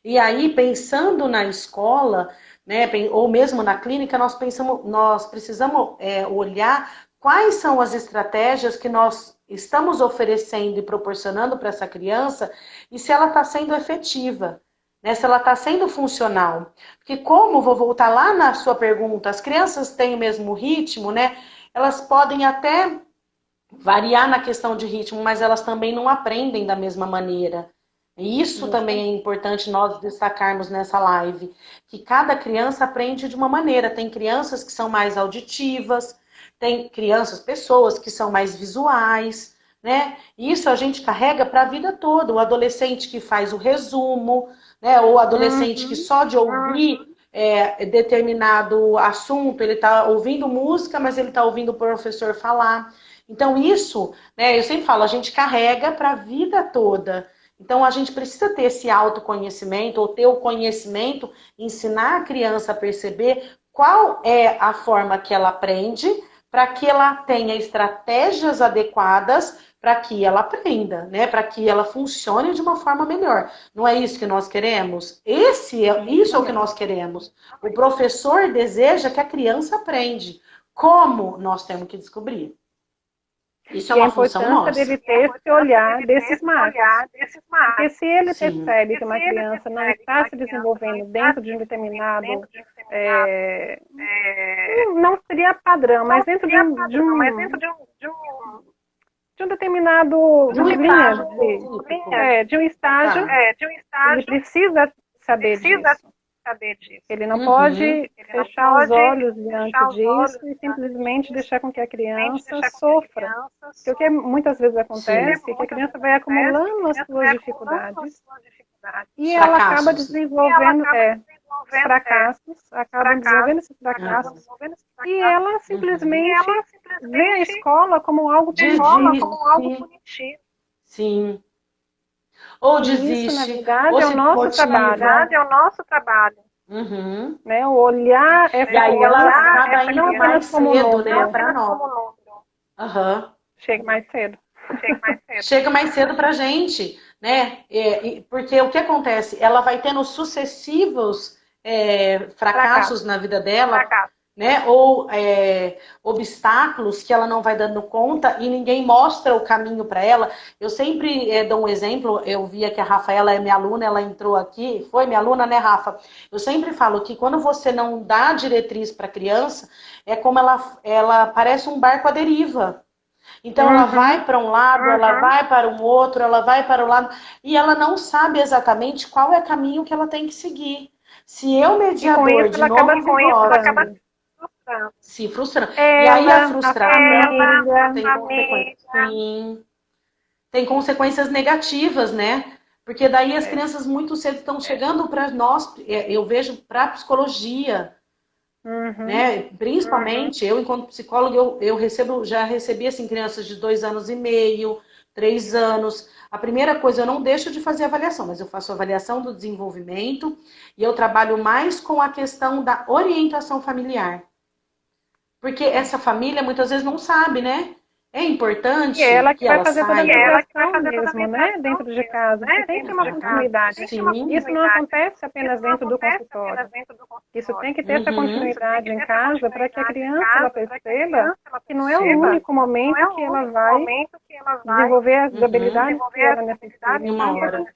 E aí, pensando na escola, né, ou mesmo na clínica, nós precisamos olhar quais são as estratégias que nós estamos oferecendo e proporcionando para essa criança e se ela está sendo efetiva, né, se ela está sendo funcional. Porque vou voltar lá na sua pergunta, as crianças têm o mesmo ritmo, né? Elas podem até variar na questão de ritmo, mas elas também não aprendem da mesma maneira. E isso também é importante nós destacarmos nessa live, que cada criança aprende de uma maneira. Tem crianças que são mais auditivas, tem pessoas que são mais visuais, né? Isso a gente carrega para a vida toda. O adolescente que faz o resumo, né? Ou o adolescente que só de ouvir determinado assunto, ele está ouvindo música, mas ele está ouvindo o professor falar. Então isso, né? Eu sempre falo, a gente carrega para a vida toda. Então, a gente precisa ter esse autoconhecimento, ou ter o conhecimento, ensinar a criança a perceber qual é a forma que ela aprende, para que ela tenha estratégias adequadas para que ela aprenda, né? Para que ela funcione de uma forma melhor. Não é isso que nós queremos? Isso é o que nós queremos. O professor deseja que a criança aprenda. Como nós temos que descobrir? Isso é uma função nossa. A importância dele ter esse olhar desses marcos. Porque se ele percebe que uma criança não está se desenvolvendo dentro de um determinado... não seria padrão, mas dentro de um determinado... De um estágio, ele precisa saber disso. Ele não pode fechar os olhos diante disso e simplesmente deixar com que a criança sofra. Porque o que muitas vezes acontece é que a criança vai acumulando as suas dificuldades e ela acaba desenvolvendo esses fracassos e ela simplesmente vê a escola como algo punitivo. Sim. Ou desiste. Isso, na verdade, é o nosso trabalho. Né? O olhar e aí ela acaba indo mais cedo, né, para nós. Chega mais cedo. Chega mais cedo pra gente, né? Porque o que acontece? Ela vai tendo sucessivos fracassos na vida dela, né? Ou obstáculos que ela não vai dando conta e ninguém mostra o caminho para ela. Eu sempre dou um exemplo, eu via que a Rafaela é minha aluna, ela entrou aqui, foi minha aluna, né, Rafa? Eu sempre falo que quando você não dá diretriz para a criança, é como ela parece um barco à deriva. Então ela vai para um lado, ela vai para um outro, ela vai para o lado, e ela não sabe exatamente qual é o caminho que ela tem que seguir. Se eu, mediador, ela acaba se frustrando. E aí a frustração tem consequência. Sim. tem consequências negativas, né? Porque daí as crianças muito cedo estão chegando para nós, eu vejo para a psicologia, né? Principalmente eu, enquanto psicóloga, já recebi assim, crianças de 2 anos e meio, 3 anos. A primeira coisa, eu não deixo de fazer avaliação, mas eu faço avaliação do desenvolvimento e eu trabalho mais com a questão da orientação familiar. Porque essa família muitas vezes não sabe, né? É importante E ela que que vai ela fazer toda a saiba. mediação mesmo, né? Dentro de casa. Porque tem que ter uma continuidade. Sim. Isso não acontece apenas dentro do consultório. Isso tem que ter essa continuidade em casa para que a criança ela perceba que não é o único momento que ela vai desenvolver as habilidades que ela necessita. Em uma hora.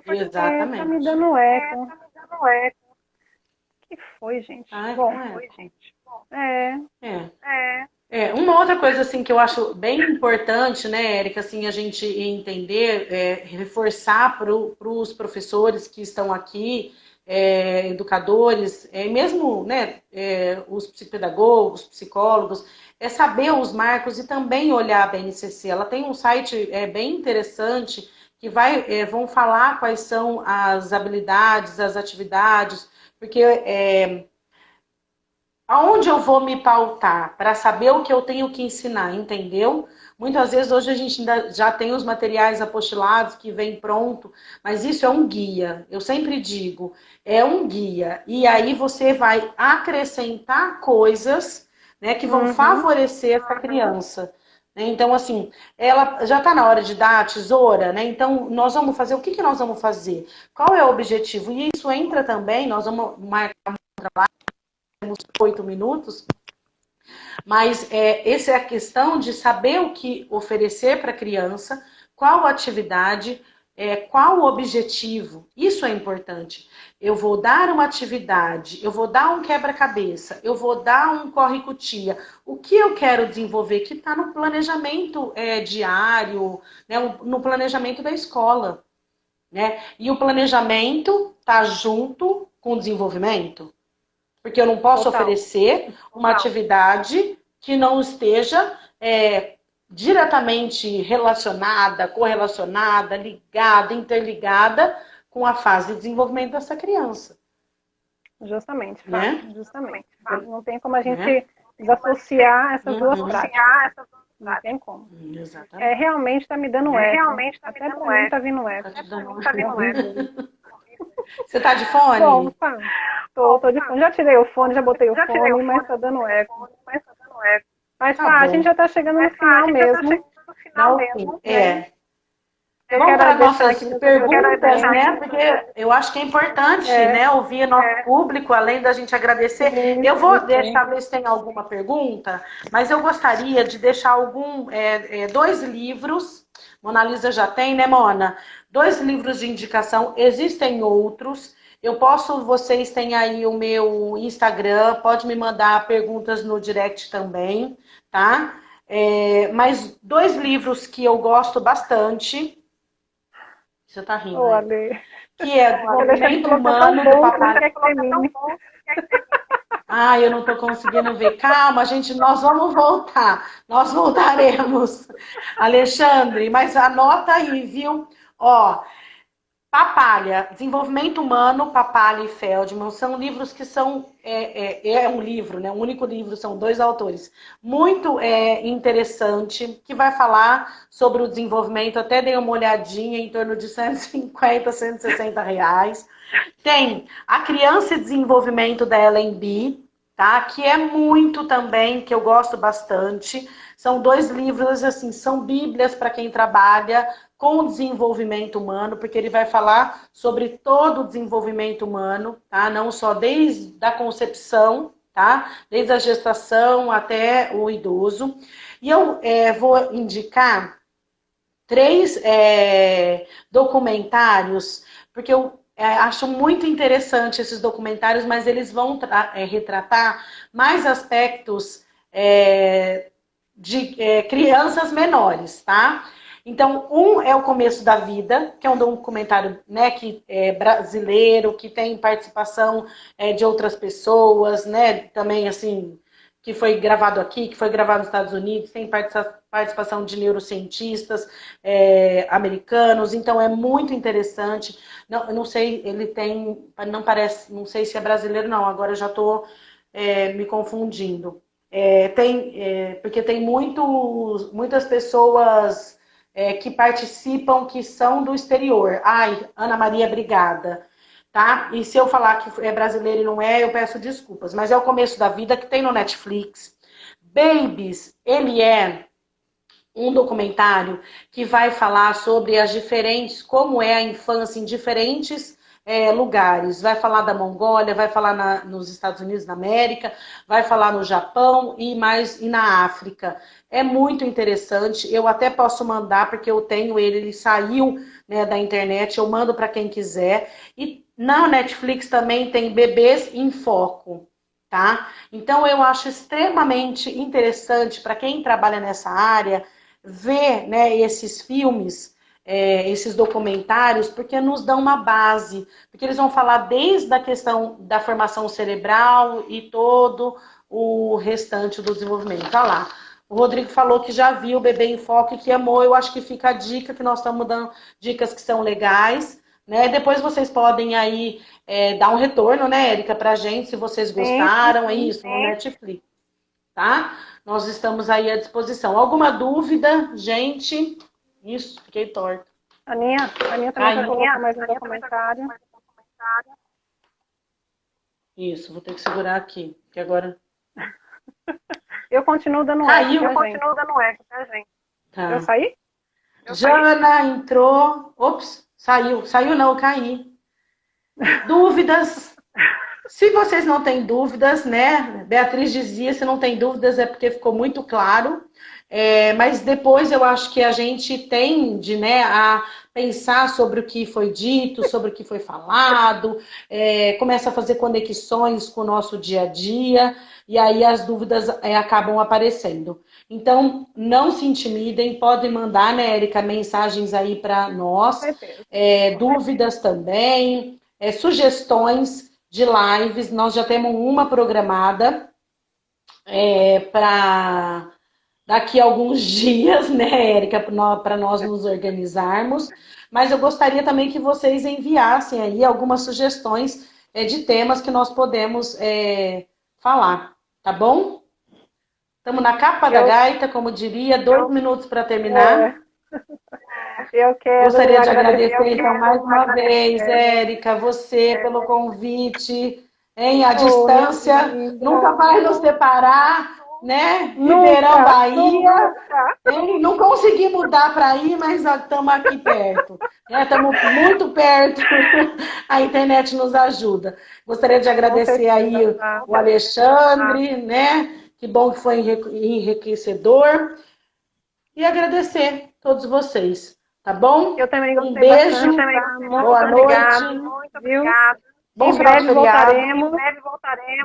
Exatamente. Tá me dando eco. Que foi, gente? Bom, foi, gente. É. Uma outra coisa assim que eu acho bem importante, né, Érica, assim, a gente entender, reforçar para os professores que estão aqui, educadores, mesmo, né, os psicopedagogos, psicólogos, é saber os marcos e também olhar a BNCC. Ela tem um site bem interessante que vão falar quais são as habilidades, as atividades, porque aonde eu vou me pautar para saber o que eu tenho que ensinar, entendeu? Muitas vezes hoje a gente ainda já tem os materiais apostilados que vem pronto, mas isso é um guia. Eu sempre digo, é um guia. E aí você vai acrescentar coisas, né, que vão favorecer essa criança. Então, assim, ela já está na hora de dar a tesoura, né? Então, nós vamos fazer, o que nós vamos fazer? Qual é o objetivo? E isso entra também, nós vamos marcar um trabalho, temos 8 minutos, mas essa é a questão de saber o que oferecer para a criança, qual atividade, qual o objetivo. Isso é importante. Eu vou dar uma atividade, eu vou dar um quebra-cabeça, eu vou dar um corre-cutia. O que eu quero desenvolver que está no planejamento diário, né, no planejamento da escola. Né? E o planejamento está junto com o desenvolvimento. Porque eu não posso oferecer uma atividade que não esteja diretamente relacionada, correlacionada, ligada, interligada com a fase de desenvolvimento dessa criança. Justamente, né? Justamente. Não tem como a gente desassociar essas duas práticas. Não tem como. Exatamente. Realmente está me dando eco. Até para mim está vindo eco. Você tá de fone? Bom, tá. Tô de fone. Já tirei o fone, já botei o fone, mas tá dando eco. Mas tá, a gente já tá chegando no final mesmo. Vamos para nossas perguntas, né? Porque eu acho que é importante, né, ouvir nosso público, além da gente agradecer. Eu vou deixar ver se tem alguma pergunta, mas eu gostaria de deixar 2 livros. Mona Lisa já tem, né, Mona? 2 livros de indicação, existem outros. Vocês têm aí o meu Instagram, pode me mandar perguntas no direct também, tá? Mas 2 livros que eu gosto bastante. Você tá rindo, né? Que é Desenvolvimento Humano do Papai. Eu não tô conseguindo ver. Calma, gente, nós vamos voltar. Nós voltaremos. Alexandre, mas anota aí, viu? Papalha, Desenvolvimento Humano, Papalha e Feldman, são livros que são, um livro, né? Um único livro, são 2 autores. Muito interessante, que vai falar sobre o desenvolvimento, até dei uma olhadinha, em torno de 150, 160 reais. Tem A Criança e Desenvolvimento da Ellen B., tá? Que é muito também, que eu gosto bastante. São 2 livros, assim, são bíblias para quem trabalha com o desenvolvimento humano, porque ele vai falar sobre todo o desenvolvimento humano, tá? Não só desde a concepção, tá? Desde a gestação até o idoso. E eu vou indicar 3 documentários, porque eu acho muito interessante esses documentários, mas eles vão retratar mais aspectos de crianças menores, tá? Então, um é O Começo da Vida, que é um documentário, né, que é brasileiro, que tem participação de outras pessoas, né, também, assim, que foi gravado aqui, que foi gravado nos Estados Unidos, tem participação de neurocientistas americanos, então é muito interessante. Não, eu não sei, ele tem, não parece, não sei se é brasileiro, não, agora eu já estou me confundindo. Porque tem muitas pessoas que participam que são do exterior. Ai, Ana Maria, obrigada. Tá? E se eu falar que é brasileiro e não é, eu peço desculpas. Mas é o começo da vida que tem no Netflix. Babies, ele é um documentário que vai falar sobre as diferentes, como é a infância em diferentes lugares. Vai falar da Mongólia, vai falar nos Estados Unidos da América, vai falar no Japão e na África. É muito interessante. Eu até posso mandar, porque eu tenho ele saiu, né, da internet, eu mando para quem quiser. E na Netflix também tem Bebês em Foco. Tá? Então eu acho extremamente interessante para quem trabalha nessa área ver, né, esses filmes, esses documentários, porque nos dão uma base, porque eles vão falar desde a questão da formação cerebral e todo o restante do desenvolvimento. Olha lá, o Rodrigo falou que já viu o Bebê em Foco e que amou. Eu acho que fica a dica, que nós estamos dando dicas que são legais, né? Depois vocês podem aí dar um retorno, né, Érica, pra gente, se vocês gostaram, é isso, no Netflix, tá? Nós estamos aí à disposição. Alguma dúvida, gente? Isso, fiquei torta. Aninha também vai colocar mais um documentário. Isso, vou ter que segurar aqui, que agora... Eu continuo dando Caiu. Eu continuo dando eco, tá, gente? Tá. Eu saí? Jana entrou. Ops, saiu. Saiu não, eu caí. Dúvidas? Se vocês não têm dúvidas, né? Beatriz dizia, se não tem dúvidas é porque ficou muito claro. Mas depois eu acho que a gente tende, né, a pensar sobre o que foi dito, sobre o que foi falado, começa a fazer conexões com o nosso dia a dia, e aí as dúvidas acabam aparecendo. Então, não se intimidem, podem mandar, né, Érica, mensagens aí para nós, dúvidas também, sugestões de lives. Nós já temos uma programada para daqui a alguns dias, né, Érica, para nós nos organizarmos. Mas eu gostaria também que vocês enviassem aí algumas sugestões de temas que nós podemos falar, tá bom? Estamos na capa da gaita, como diria, 2 minutos para terminar. Eu quero Gostaria de agradecer, então, mais uma vez, Érica, você pelo convite, à distância, nunca vai nos separar, né? Ribeirão, Bahia. Não consegui mudar para aí, mas estamos aqui perto. Estamos muito perto. A internet nos ajuda. Gostaria de agradecer aí o Alexandre, né? Que bom que foi enriquecedor. E agradecer a todos vocês. Tá bom? Eu também gostei beijo. Bastante. Boa noite. Muito obrigada. Bom final de feriado.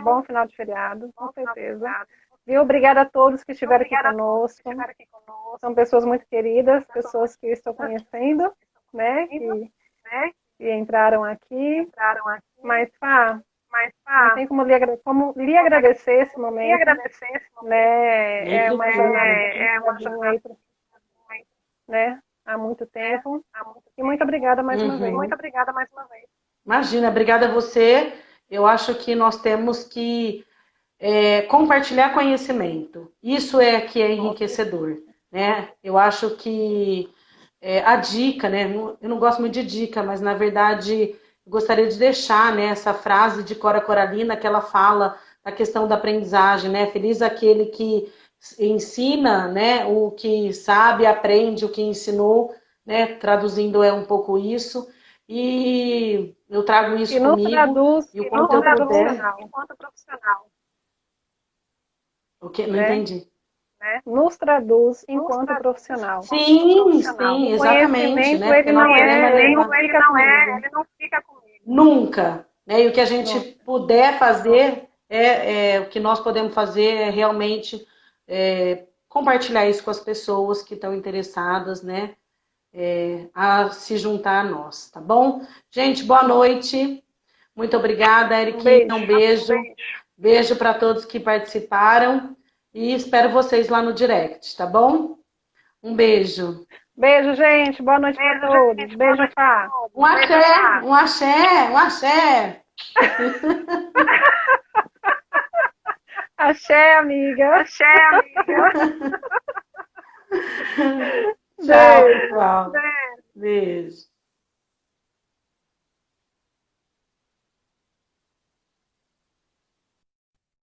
Bom final de feriado, com certeza. Viu? Obrigada a todos que estiveram aqui conosco. São pessoas muito queridas, pessoas que eu estou conhecendo, né? Que entraram aqui. Mas, Fá, não tem como lhe agradecer esse momento. Né? É uma jornada, né? Há muito tempo. E muito obrigada mais uma vez. Imagina, obrigada a você. Eu acho que nós temos que compartilhar conhecimento. Isso é que é enriquecedor, né? Eu acho que a dica, né? Eu não gosto muito de dica, mas na verdade eu gostaria de deixar, né, essa frase de Cora Coralina que ela fala da questão da aprendizagem, né? Feliz aquele que ensina, né, o que sabe, aprende o que ensinou, né? Traduzindo um pouco isso. E eu trago isso comigo. E o quanto eu puder. Enquanto profissional. O que? Não entendi. Nos traduz enquanto profissional. Sim, exatamente. Né? Ele não fica comigo. Nunca. Né? E o que a gente puder fazer, o que nós podemos fazer é realmente compartilhar isso com as pessoas que estão interessadas, né? A se juntar a nós, tá bom? Gente, boa noite. Muito obrigada, Eriquinha. Um beijo. Beijo para todos que participaram e espero vocês lá no direct, tá bom? Um beijo. Beijo, gente. Boa noite para todos. Beijo, Fá. Um axé, um axé, um axé. Axé, amiga. Axé, amiga. Tchau, pessoal. Beijo.